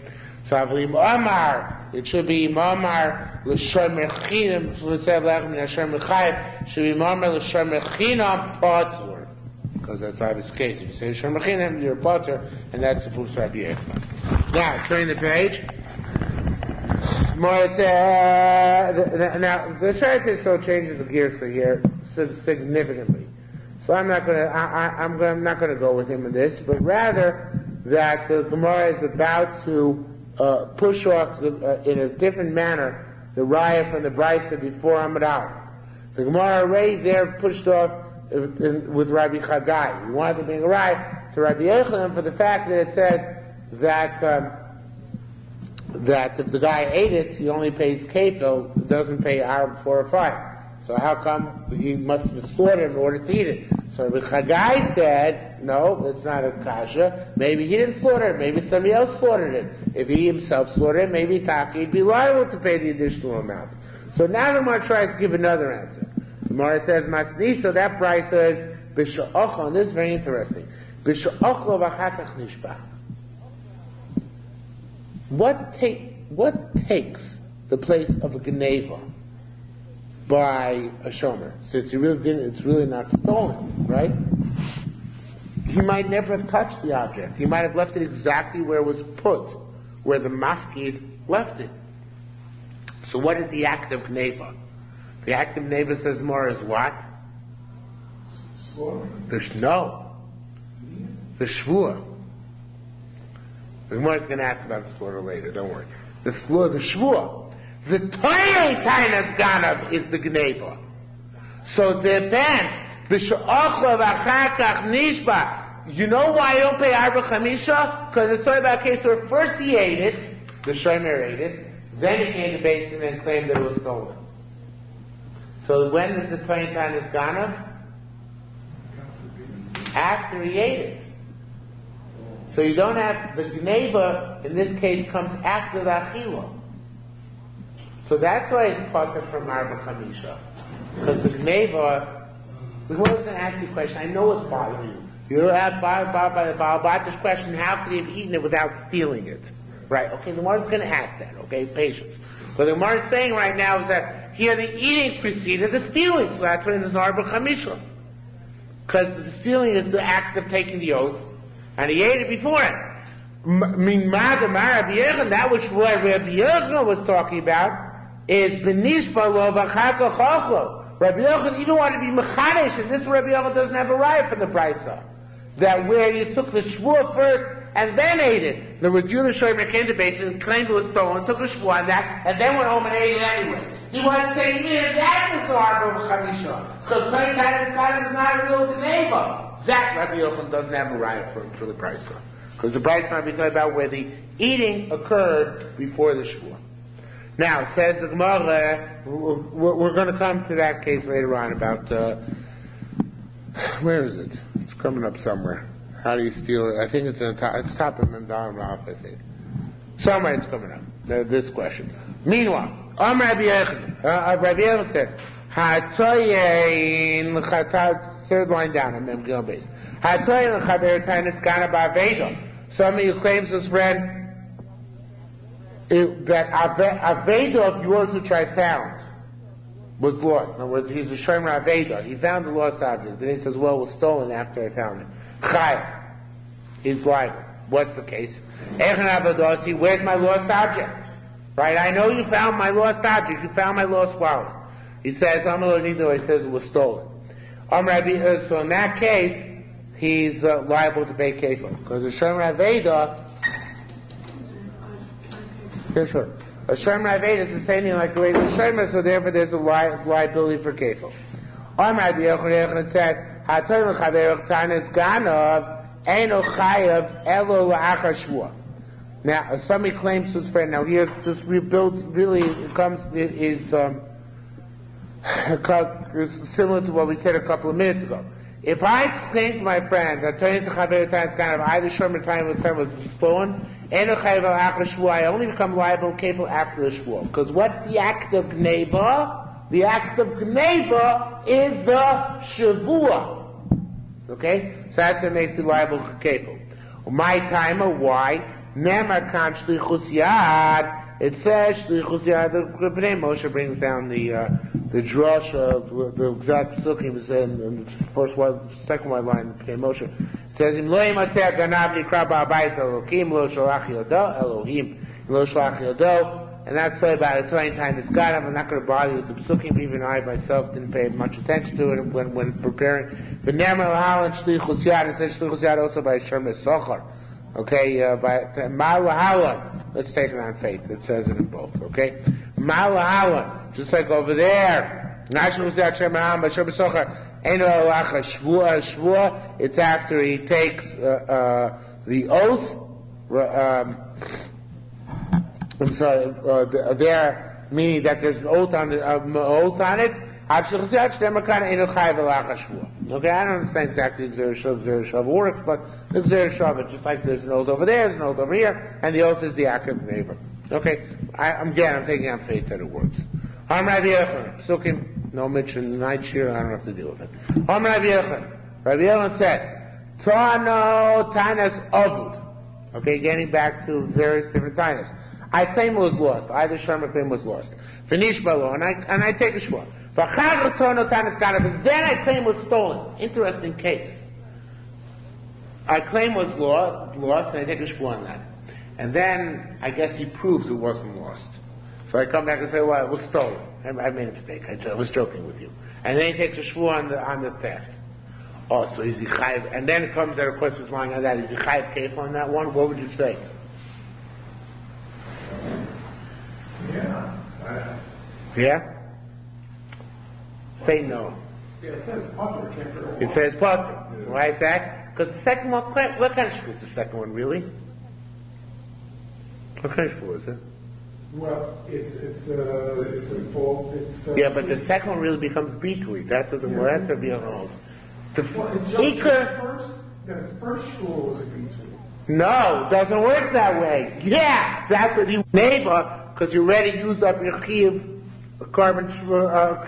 So Avalim Omar, it should be Omar L'Shor Mechinim, L'Sev Lechem L'Shor Mechayev, should be Omar L'Shor Mechinam Patur. Because that's obvious case. If you say L'Shor Mechinam, you're a Patur, and that's the proof of Rabbi Yechon. Now, turn the page. More says, now, the Shaitan show changes the gears for here significantly. So I'm not gonna go with him in this, but rather that the Gemara is about to push off in a different manner the raya from the Brisa before Amud Aleph. The Gemara already there pushed off with Rabbi Chagai. We wanted to bring a raya to Rabbi Yochanan for the fact that it said that if the guy ate it, he only pays kefil, doesn't pay Arab 4 or 5. So how come he must have slaughtered it in order to eat it? So the Chagai said, no, it's not a kasha. Maybe he didn't slaughter it. Maybe somebody else slaughtered it. If he himself slaughtered it, maybe Taki would be liable to pay the additional amount. So now the Gemara tries to give another answer. The Gemara says, Masni, so that price says, B'sha'ochlo, and this is very interesting. B'sha'ochlo v'chakach nishba. What takes the place of a Geneva by a shomer? Since he really didn't, it's really not stolen, right? He might never have touched the object. He might have left it exactly where it was put, where the mafkid left it. So what is the act of Geneva? The act of Geneva, says more, is what? The shvuah. The Gemara is going to ask about the slaughter later, don't worry. The shvuah. The Toyei Tainas Ganav is the Gneva. So the depends. B'sha'ochlo v'achakach nishba. You know why you don't pay Arba Chamisha? Because it's talking about a case where first he ate it, the Shomer ate it, then he came to Basin and claimed that it was stolen. So when is the Toyei Tainas Ganav? After he ate it. So you don't have, the Gneva, in this case, comes after the Achila. So that's why it's potter from Arba Chamisha. Because the Gneva, the Gemara is going to ask you a question. I know it's bothering you. You're at by the Baal Bata's question, how could he have eaten it without stealing it? Right, okay, the Gemara is going to ask that, okay, patience. But the Gemara is saying right now is that here the eating preceded the stealing, so that's when there's an Arba Chamisha. Because the stealing is the act of taking the oath, and he ate it before it. That which Rabbi Yochanan was talking about is Benishba lo v'chaka chochlo. Rabbi Yochanan even wanted to be mechadish, and this Rabbi Yochanan doesn't have a right from the Brisa. That where you took the shvuah first and then ate it. In other words, you the Shomer came to Basin and claimed it was stolen, took a shvuah on that, and then went home and ate it anyway. He wanted to say, that is the Arba Chamisha. Because Toyei Tainas Ganav is not a real Geneva. That Rabbi Yochanan doesn't have a right for the Brisa. Because the Brisa might be talking about where the eating occurred before the shvuah. Now, says the Gemara, we're going to come to that case later on about, where is it? It's coming up somewhere. How do you steal it? I think it's top of Memdal Rav, I think. Somewhere it's coming up, this question. Meanwhile, Rabbi Yochanan said, third line down, on Memgil base. Somebody who claims his friend that Aveda of yours which I found was lost. In other words, he's a Shomer Aveda. He found the lost object. Then he says, well, it was stolen after I found it. Chayav. He's liable. What's the case? Where's my lost object? Right? I know you found my lost object. You found my lost wallet. He says, he says it was stolen. So in that case, he's liable to pay kefil. Because the Shomer Aveda, sure. A Shomer Aveda is the same thing like the way the Shomer, so therefore there's a liability for kefil. Rabbi Yochanan said, now, if somebody claims to his friend, now here, this rebuild really is similar to what we said a couple of minutes ago. If I claim to my friend that turning to Chaver Tanis Ganav, either Shomer time was stolen, I only become liable kefil after the shvuah. Because what's the act of Gneva? the act of Gneva is the Shavua. Okay? So that's what makes it liable for Kefil. My timer, why? Nemar kan shlichus yad. It says shlichus yad. The Moshe brings down the drush of the exact psukim is in the first one, second one line of Moshe. It says Im lo yimatzeh ganav nikra ba'abayis Elokim lo sholach yodo Elohim lo sholach yodo. And that's about a 20 times it's got. I'm not going to bother you with the psukim. Even I myself didn't pay much attention to it when preparing. But Nemar lahalan shlichus yad. It says shlichus yad also by Yerushalmi Shavuos. Okay, by Malahalan. Let's take it on faith. It says it in both. Okay, Malahalan, just like over there. It's after he takes the oath. I'm sorry. There, meaning that there's an oath on it. Okay, I don't understand exactly the Yerushalmi works, but the Yerushalmi, just like there's an oath over there, there's an oath over here, and the oath is the act of neighbor. Okay, I'm taking on faith that it works. Rabbi Yochanan, Psukim, no mention night shiur, I don't have to deal with it. Rabbi Yochanan said, Tano Tanas Avud. Okay, getting back to various different Tanas. I claim it was lost. Either Sherma claim was lost. Finish Balo, and I take a shvua. But then I claim it was stolen. Interesting case. I claim it was lost, and I take a shvua on that. And then I guess he proves it wasn't lost. So I come back and say, well, it was stolen. I made a mistake. I was joking with you. And then he takes a shvua on the theft. Oh, so is he chayiv? And then it comes that, of course, was lying on that. Is he chayiv kefil on that one? What would you say? Yeah? Say no. Yeah, it says potter. It says potter. Why is that? Because the second one, what kind of shvua is the second one, really? What kind of shvua is it? Well, it's a fault. Yeah, but the second one really becomes bitui. That's what that's what Vilna holds. The his first shvua was a bitui. No, it doesn't work that way. Yeah, that's what you neighbor, because you already used up your chiyuv, carbon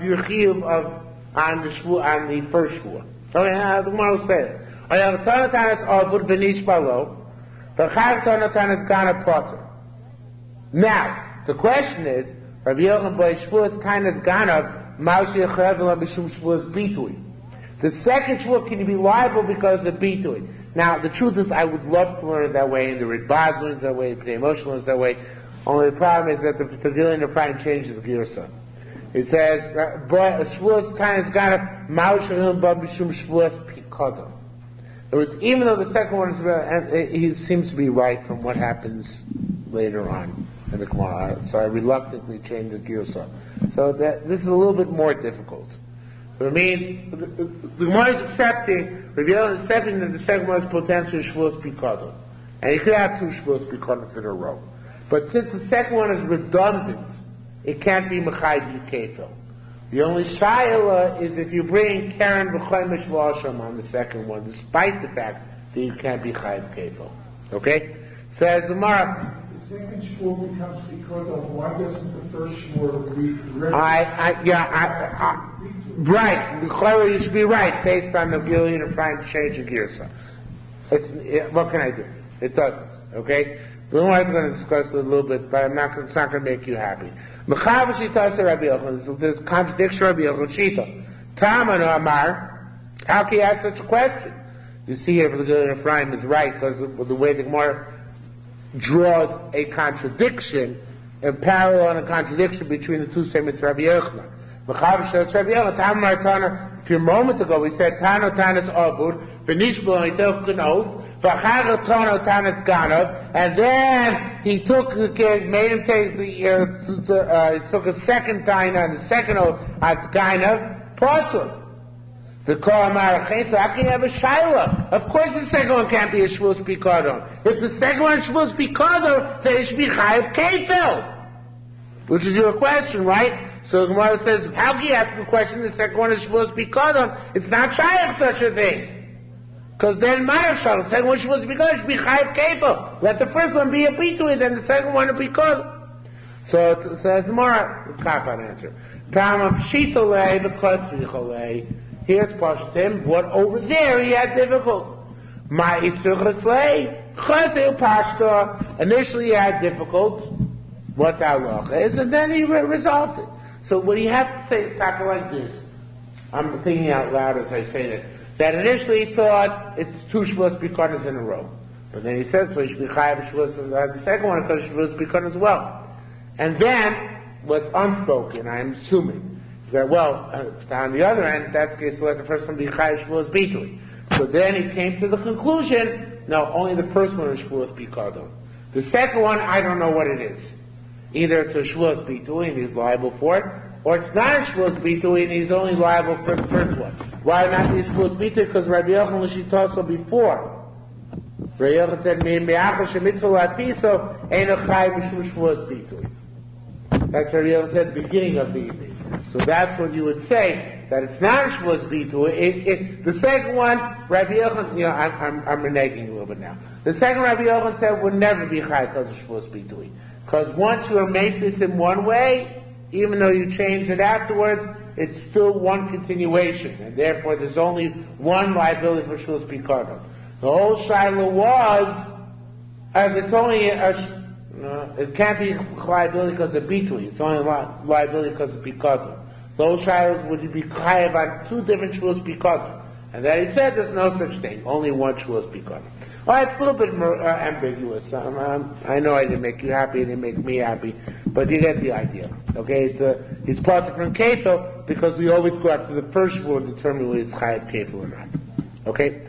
your chiyuv of on the first shvua. Okay, now the Gemara will say it. Now, the question is, Rabbi Yochanan by shvuas tanas ganav, ma'ushi yechavel b'shum shvuas bitui. The second shvua, can you be liable because of bitui? Now, the truth is, I would love to learn it that way, and the Ritbaz learns that way, the emotional learns that way. Only the problem is that the Vilna Friday changes the Girsa. It says, shvuas tanas ganav, ma'ushi yechavel b'shum shvuas pikodon. In other words, even though the second one is, he seems to be right from what happens later on in the Gemara. So I reluctantly changed the Girsa. So this is a little bit more difficult. So it means the Gemara is accepting, Rabbi Yochanan is accepting that the second one is potentially shvuas pikadon, and you could have two shvuas pikadon in a row. But since the second one is redundant, it can't be mechayv kefil. The only shayla is if you bring Karen v'chomish v'asham on the second one, despite the fact that you can't be chayv kefil. Okay? Says the Gemara. The second shvur becomes because of why doesn't the first shvur read? Right. The chayla, you should be right based on the Gillian and trying to change the girsa. What can I do? It doesn't. Okay? The Gemara is going to discuss it a little bit, but it's not going to make you happy. There's contradiction Rabbi Yochanan Shita. Taman Amar, how can you ask such a question? You see here, the Gillian Ephraim is right, because of the way the Gemara draws a contradiction, a parallel and a contradiction between the two statements of Rabbi Yochanan. A few moments ago we said, Tano Tanas Abud, Benishbul, he took an oath, and then he made him take he took a second time and the second oath at Gainav, Potter. The Kol Marachet, so how can you have a Shaila? Of course the second one can't be a Shvuas Pikadon. If the second one is Shvuas Pikadon, then it should be Chayiv Kefil. Which is your question, right? So the Gemara says, how can you ask a question, the second one is Shvuas Pikadon? It's not Shayiv such a thing. Because then Marashal, the second one Shvuas Pikadon should be Chayiv Kefil. Let the first one be a Pitui, then the second one a Pikadon. So it says the Gemara, cop on answer. Here it's Pashtim, but over there he had difficult. Initially he had difficult, what the halacha is, and then he resolved it. So what you have to say is kind of like this. I'm thinking out loud as I say that initially he thought it's 2 Shavuos Bikonos in a row. But then he said, so he should be chayav Shavuos, the second one, because Shavuos Bikonos as well. And then, what's unspoken, I'm assuming, is that, on the other end, that's the case, let the first one be chayav Shavuos Bitui. So then he came to the conclusion, no, only the first one is Shavuos Bikonos. The second one, I don't know what it is. Either it's a Shavuos Bitui and he's liable for it, or it's not a Shavuos Bitui and he's only liable for the first one. Why not be a Shavuos Bitui? Because Rabbi Yochanan L'shitaso before. Rabbi Yochanan said, "Me'achar shemitzvah lapiso ein achai mishum Shavuos Bitui." That's what Rabbi Yochanan said at the beginning of the evening. So that's what you would say, that it's not a Shavuos Bitui. The second one, Rabbi Yochanan, I'm reneging a little bit now. The second Rabbi Yochanan said would never be chai because of Shavuos Bitui. Because once you make this in one way, even though you change it afterwards, it's still one continuation, and therefore there's only one liability for Shavuos Bikonos. The whole shaila was, it's only it can't be liability because of Bitui, it's only liability because of Bikonos. Those shailas would be chayav on 2 different Shavuos Bikonos. And then he said there's no such thing, only one Shavuos Bikonos. Well, it's a little bit more ambiguous. I know I didn't make you happy, it didn't make me happy, but you get the idea. Okay, he's part from Keto because we always go after the first Shavuot and determine whether it's chayav Keto or not. Okay?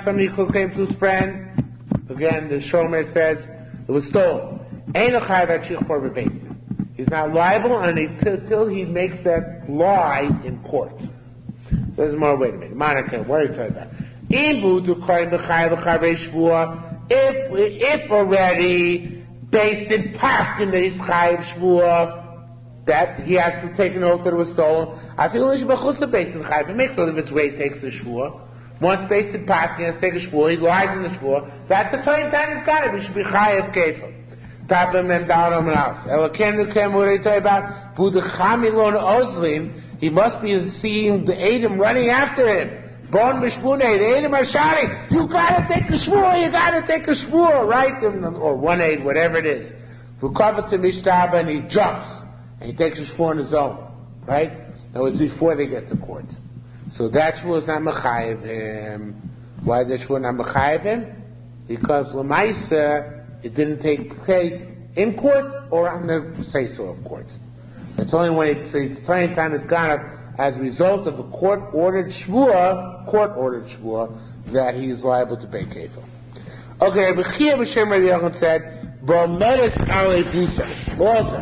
Somebody who came to his friend, again, the Shomer says, it was stolen. He's not liable until he makes that lie in court. So there's more, wait a minute. Monica, what are you talking about? If already based in Paskin that he's chayav shvua, that he has to take an oath that it was stolen. I feel he should be based in chayav. It makes sense if it's where he takes the shvua. Once based in Paskin, he has to take a shvua. He lies in the shvua. That's the time he's got it. He should be chayav kefir. Tapim and down on the house. Elaken Nukem, what are you talking about? Budachamilon Ozlim. He must be seeing the Edom running after him. Bon Mishmune, the Edom are shouting, you gotta take a shvur, right? Or 1-8, whatever it is. V'kava to Mishtaba, and he jumps. And he takes a shvur on his own. Right? That was before they get to court. So that shvur is not mechayev him. Why is that shvur not mechayev him? Because Lamaisa, it didn't take place in court or on the say-so of court. It's only when it's 20 times it's gone up as a result of a court-ordered shvua, that he is liable to pay kefil. Okay, B'chia B'Shem Rabbi Yochanan said, B'omedes alei dusa. Also,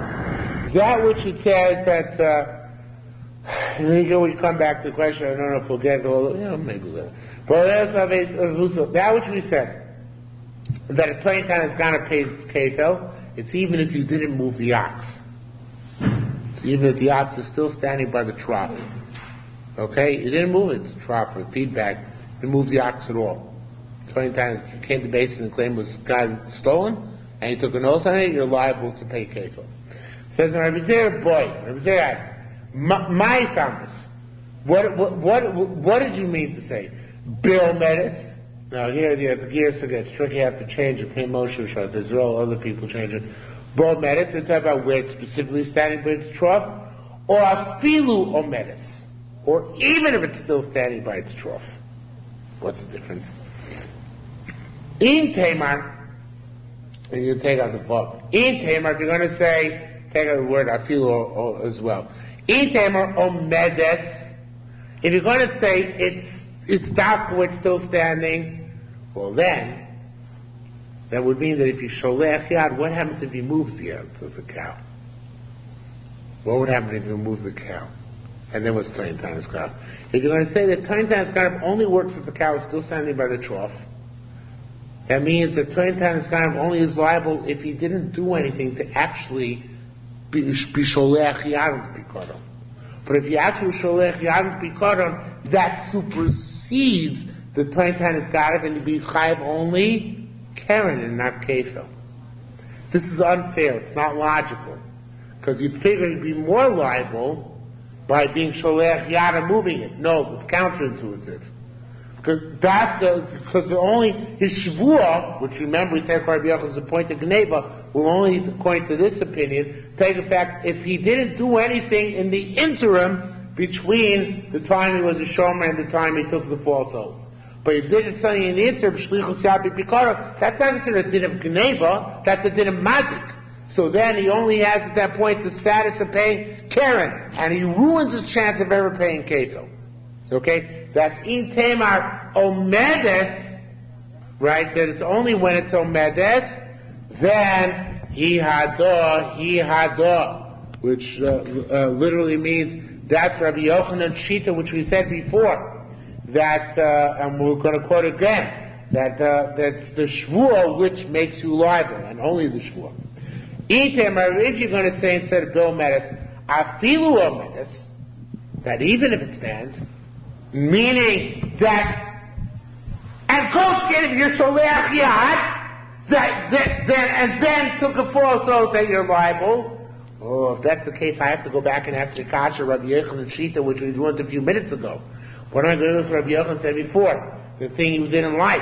that which it says that, we come back to the question, I don't know if we'll get it all, maybe we'll. That which we said, that a 20 times it's gone up pays kefil, it's even if you didn't move the ox. Even if the ox is still standing by the trough. Okay? You didn't move it, trough or feedback. You didn't move the ox at all. 20 times you came to basin and claim was got stolen, and you took an oath on it, you're liable to pay kefil. Says Rabbi Zer, Rabbi Zer asked, my sons, what did you mean to say? Bill Medes? Now here the gears gets tricky, you have to change it. Pay Moshe Shah, there's all other people change it. Ball metis, we talk about where it's specifically standing by its trough, or afilu ometis, or even if it's still standing by its trough. What's the difference? In Tamar, and you take out the book. In Tamar, if you're going to say, take out the word afilu as well. In Tamar omedes, if you're going to say it's dark where it's still standing, well then, that would mean that if you sholech yad, what happens if he moves the cow? What would happen if you move the cow? And then what's 20 times cow? If you're going to say that 20 times cow only works if the cow is still standing by the trough, that means that 20 times cow only is liable if he didn't do anything to actually be sholech yad b'kodom. But if you actually sholech yad b'kodom, that supersedes the 20 times cow and you be chayav only Karen and not Kefil. This is unfair. It's not logical. Because you'd figure he'd be more liable by being Sholech Yad and moving it. No, it's counterintuitive. Because only his Shavuos, which remember we said Rabbi Yochanan is a point of Gneva, will only, according to this opinion, take effect if he didn't do anything in the interim between the time he was a Shomer and the time he took the false oath. But if he did something in the interim, Shlichus Yad B'Pikara, that's not considered a din of Gneva, that's a din of Mazik. So then he only has at that point the status of paying Karen, and he ruins his chance of ever paying Kefil. Okay? That's in Tamar Omedes, right? That it's only when it's Omedes, then he hada, which literally means that's Rabbi Yochanan Shita, which we said before, that, and we're going to quote again, that's the Shavuos which makes you liable, and only the Shavuos. If you're going to say instead of Bill Medes, Afilu Omedes, that even if it stands, meaning that, and Koshkin, if you're Sholech Yad, and then took a false oath that you're liable. Oh, if that's the case, I have to go back and ask the Kasha, Rabbi Yochanan Shita, which we learned a few minutes ago. What am I going to do with Rabbi Yochanan said before? The thing you didn't like.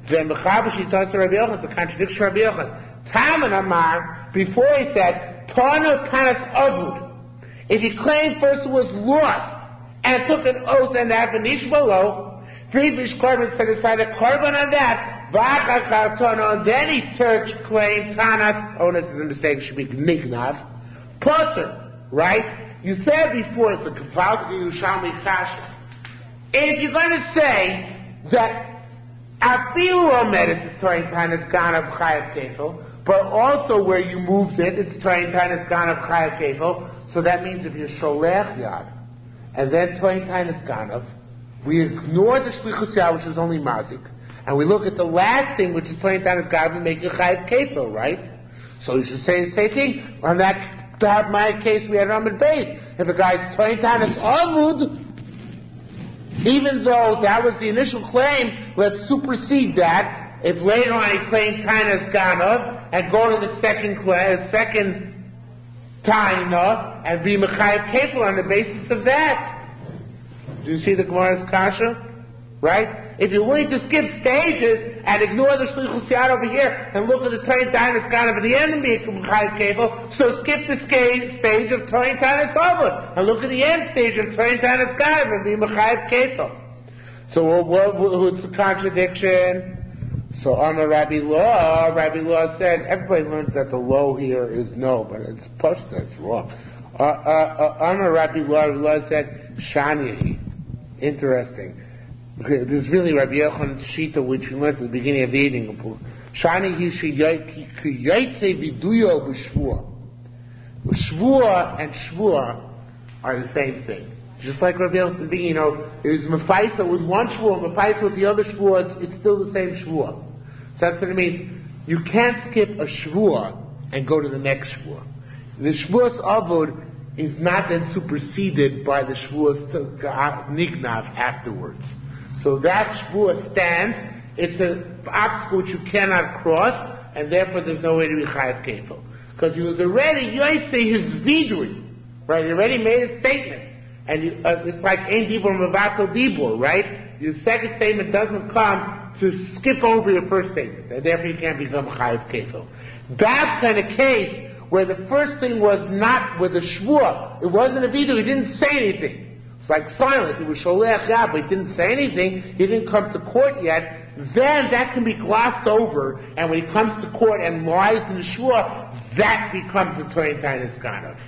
Then Mechabashi tells Rabbi Yochanan, it's a contradiction to Rabbi Yochanan. Taman Amar, before he said, Tana Tanas Avud. If he claimed first it was lost, and took an oath and that Vanish below, Friedrich Korban set aside a Korban on that, and then he claimed Tanas, oh, this is a mistake, it should be Nignav, Potter, right? You said before, it's a Kavalt Yerushalmi Shavuos. If you're going to say that Afilu Omedes is Toyin Tanas Ganav Chayav Kefil, but also where you moved it, it's Toyin Tanas Ganav Chayav Kefil, so that means if you're Sholech Yad, and then Toyin Tanas Ganav, we ignore the Shlichus Yad, which is only Mazik, and we look at the last thing, which is Toyin Tanas Ganav, and make a Chayav Kefil, right? So you should say the same thing. On that my case, we had Ramad Beis. If a guy's Toyin Tanas Avud, even though that was the initial claim, let's supersede that. If later on he claimed Tanas Ganav, and go to the second Taina, and be Mechayev Kefil on the basis of that. Do you see the Gemara's Kasha? Right? If you're willing to skip stages and ignore the Shlichus Yad over here and look at the Toyin Tanas Ganav at the end and be Mechayev Kefil, so skip the stage of Toyin Tanas Avud and look at the end stage of Toyin Tanas Ganav and be Mechayev Kefil. So what's the contradiction? So Amar Rabbi Law said, everybody learns that the low here is no, but it's Pashta, it's wrong. Amar Rabbi Law said, Shani. Interesting. This is really Rabbi Yochanan's Shita, which we learned at the beginning of the evening. Shani hi sheyotze viduyo b'shvua. Shvua and shvua are the same thing. Just like Rabbi Yochanan said, it was Mefaisa with one shvua, Mefaisa with the other shvua, it's still the same shvua. So that's what it means. You can't skip a shvua and go to the next shvua. The shvuas avod is not then superseded by the shvuas nignav afterwards. So that shvua stands, it's an obstacle which you cannot cross, and therefore there's no way to be chayav kefil. Because he was already, say his vidui, right? He already made a statement. And it's like ein dibur mevatel dibur, right? Your second statement doesn't come to skip over your first statement, and therefore you can't become chayav kefil. That kind of case where the first thing was not with a shvua, it wasn't a vidu, he didn't say anything. It's like silence. He was sholech yad, but he didn't say anything. He didn't come to court yet. Then that can be glossed over, and when he comes to court and lies in the shvua, that becomes the Toyin Tanas Ganav.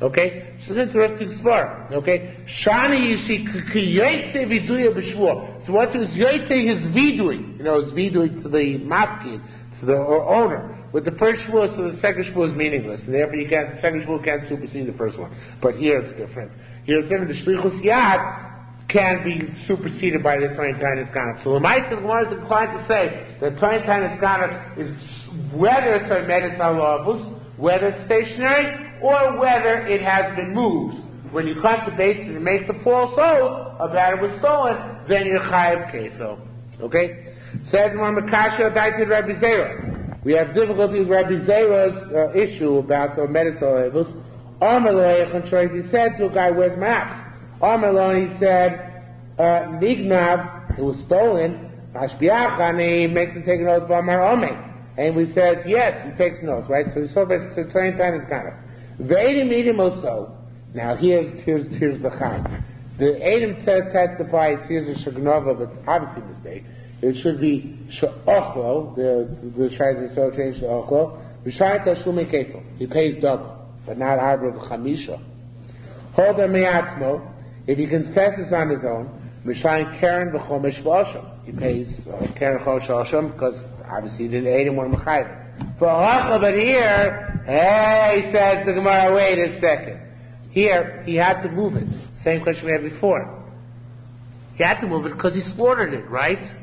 Okay? It's an interesting svar. Okay? Shani yishi kiyotze viduya b'shvua. So what's his yoyte his vidui? His vidui to the mafkin, to the owner. With the first shvua, so the second shvua is meaningless, and therefore the second shvua can't supersede the first one. But here it's different. Here it's different. The shlichus yad can be superseded by the Toyin Tanas Ganav. So the Gemara is inclined to say that Toyin Tanas Ganav is whether it's a medis halavus, whether it's stationary, or whether it has been moved. When you come to basically make the false oath about it was stolen, then you're chayav kefil. Okay? Says Makasha Daited Rabbi Zera. We have difficulty with Rabbi Zera's issue about the medis halavus. Amaloi, contrary, he said to a guy, where's my ox? Amaloi, he said, Nignav, it was stolen, Ashbiach, and he makes him take an oath of Amar Ome. And he says, yes, he takes an oath, right? So he saw this to 20 times kind of. Ve'edim edim also. Now here's the chai. The edim testifies, here's a shagnova, but it's obviously a mistake. It should be she'ochlo, the Shai so changed to ochlo. V'shai tashlumi ketel. He pays double, but not arbor v'chamisha. Hoda me'atzmo, if he confesses on his own, Mishayin Karen v'chomesh v'osham. He pays Karen chomesh v'osham, because obviously he didn't aid him when Mechayiv. But here, hey, says the Gemara, wait a second. Here, he had to move it. Same question we had before. He had to move it because he slaughtered it, right?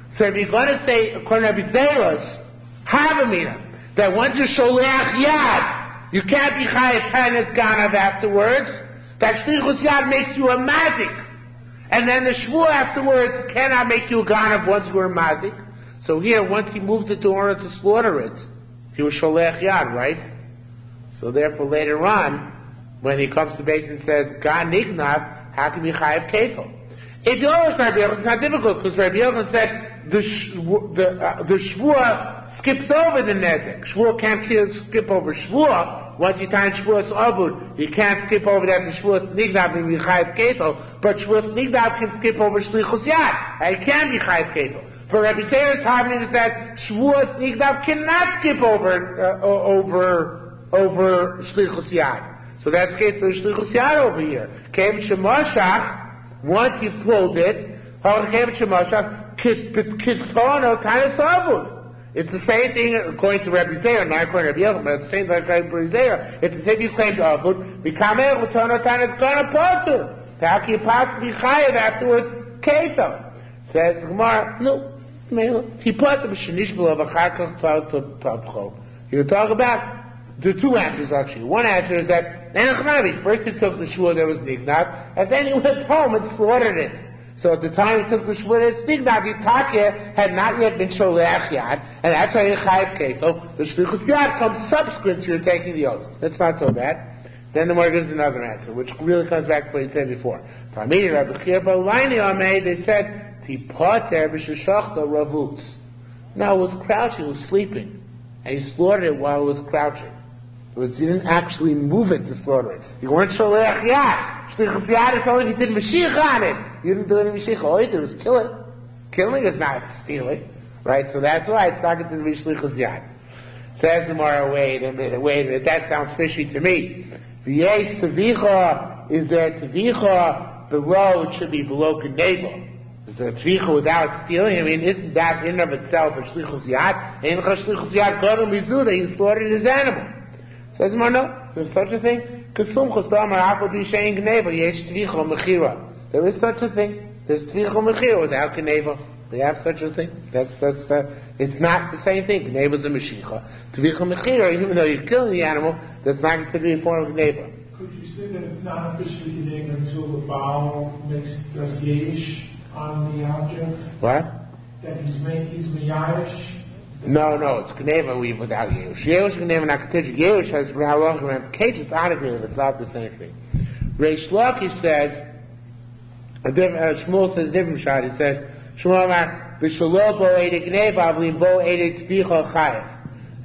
So if you're going to say, according to Abizelos, Havamina, that once you sholeach yad, you can't be chayav tanis ganav afterwards, that shlichus yad makes you a mazik. And then the shvuah afterwards cannot make you a ganav once you were a mazik. So here, once he moved it to order to slaughter it, he was sholeach yad, right? So therefore later on, when he comes to base and says, Gan nignav, how can we chayav kefil? If you look at Rabbi Yochanan, it's not difficult, because Rabbi Yochanan said the shvuah skips over the nezek. Shvuah can't skip over shvuah. Once you tie shvuah's avud, you can't skip over that the shvuah's nignav and be chayav kefil, but shvuah's nignav can skip over shlichus yad. It can be chayav kefil. But Rabbi Seir's harmony is that shvuah's nignav cannot skip over shlichus yad. So that's the case of shlichus yad over here. Kem shemashach, once you pulled it, it's the same thing according to Rabbi Zeir, not according to Rabbi Yochanan, but it's the same thing like Rabbi Zeir. It's the same you claimed avud. Bikamer utonotan is gonna potter. How can you possibly chayav afterwards? Kefel. Says Gemara, no. He put the shenishbul of achar kach tavcho. You talk about the two answers actually. One answer is that first he took the shvuah that was nignav, and then he went home and slaughtered it. So at the time he took the shvuah that's nignav, Yitake had not yet been sholeach yad, and that's why he chayav kefil. The shlichus yad comes subsequent to your taking the oath. That's not so bad. Then the Gemara gives another answer, which really comes back to what he said before. Talmidei Rabbi Chia bar Laini, they said, Tipater b'sheshachta ravutz. No, it was crouching, it was sleeping. And he slaughtered it while it was crouching. You didn't actually move it to slaughter it. You weren't sholeach yad. Shlichus yad is only if you did mashiach on it. You didn't do any mashiach. All you did was kill it. Killing is not stealing, right? So that's why it's not considered to be shlichus yad. Says the Gemara, wait a minute, that sounds fishy to me. V'yesh tevicha, is there tevicha below, it should be below gneva. Is there tevicha without stealing? I mean, isn't that in of itself a shlichus yad? Ein shlichus yad kodem mizuda, he slaughtered his animal. Says no, there's such a thing. There is such a thing. There's tvicha mechira without gneva. They have such a thing. It's not the same thing. Gneva is a mashicha. Tvicha mechira, even though you're killing the animal, that's not considered to be a form of gneva. Could you say that it's not officially gneva until the bow does yesh on the object? What? That he's miyayish? No, it's gneva without yesh. Yesh and gneva not contingent. Yesh has how long ramifications. It's not a gneva. It's not the same thing. Reish Lakish says, Shmuel says a different shot. He says, Shmuel Amar, B'shalo bo eide gneva, avlim bo eide tvicha chayet.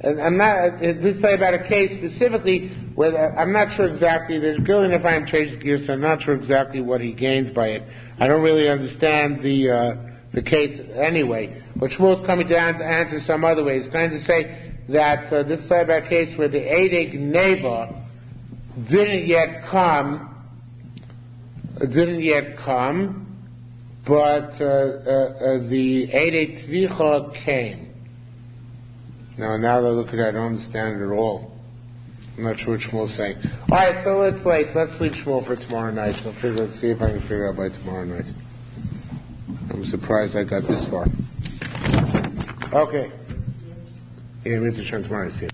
And I'm not, this tell you about a case specifically where I'm not sure exactly, there's Gillian if I'm changes gears, so I'm not sure exactly what he gains by it. I don't really understand the case anyway. But Shmuel's coming down to answer some other way. He's trying to say that this is about a case where the Eide Gneva didn't yet come, but the Eide Tvicha came. Now that I look at it, I don't understand it at all. I'm not sure what Shmuel's saying. Alright, so let's leave Shmuel for tomorrow night. Let's see if I can figure out by tomorrow night. I'm surprised I got this far. Okay. Yeah, Mr. Shem tomorrow. See you.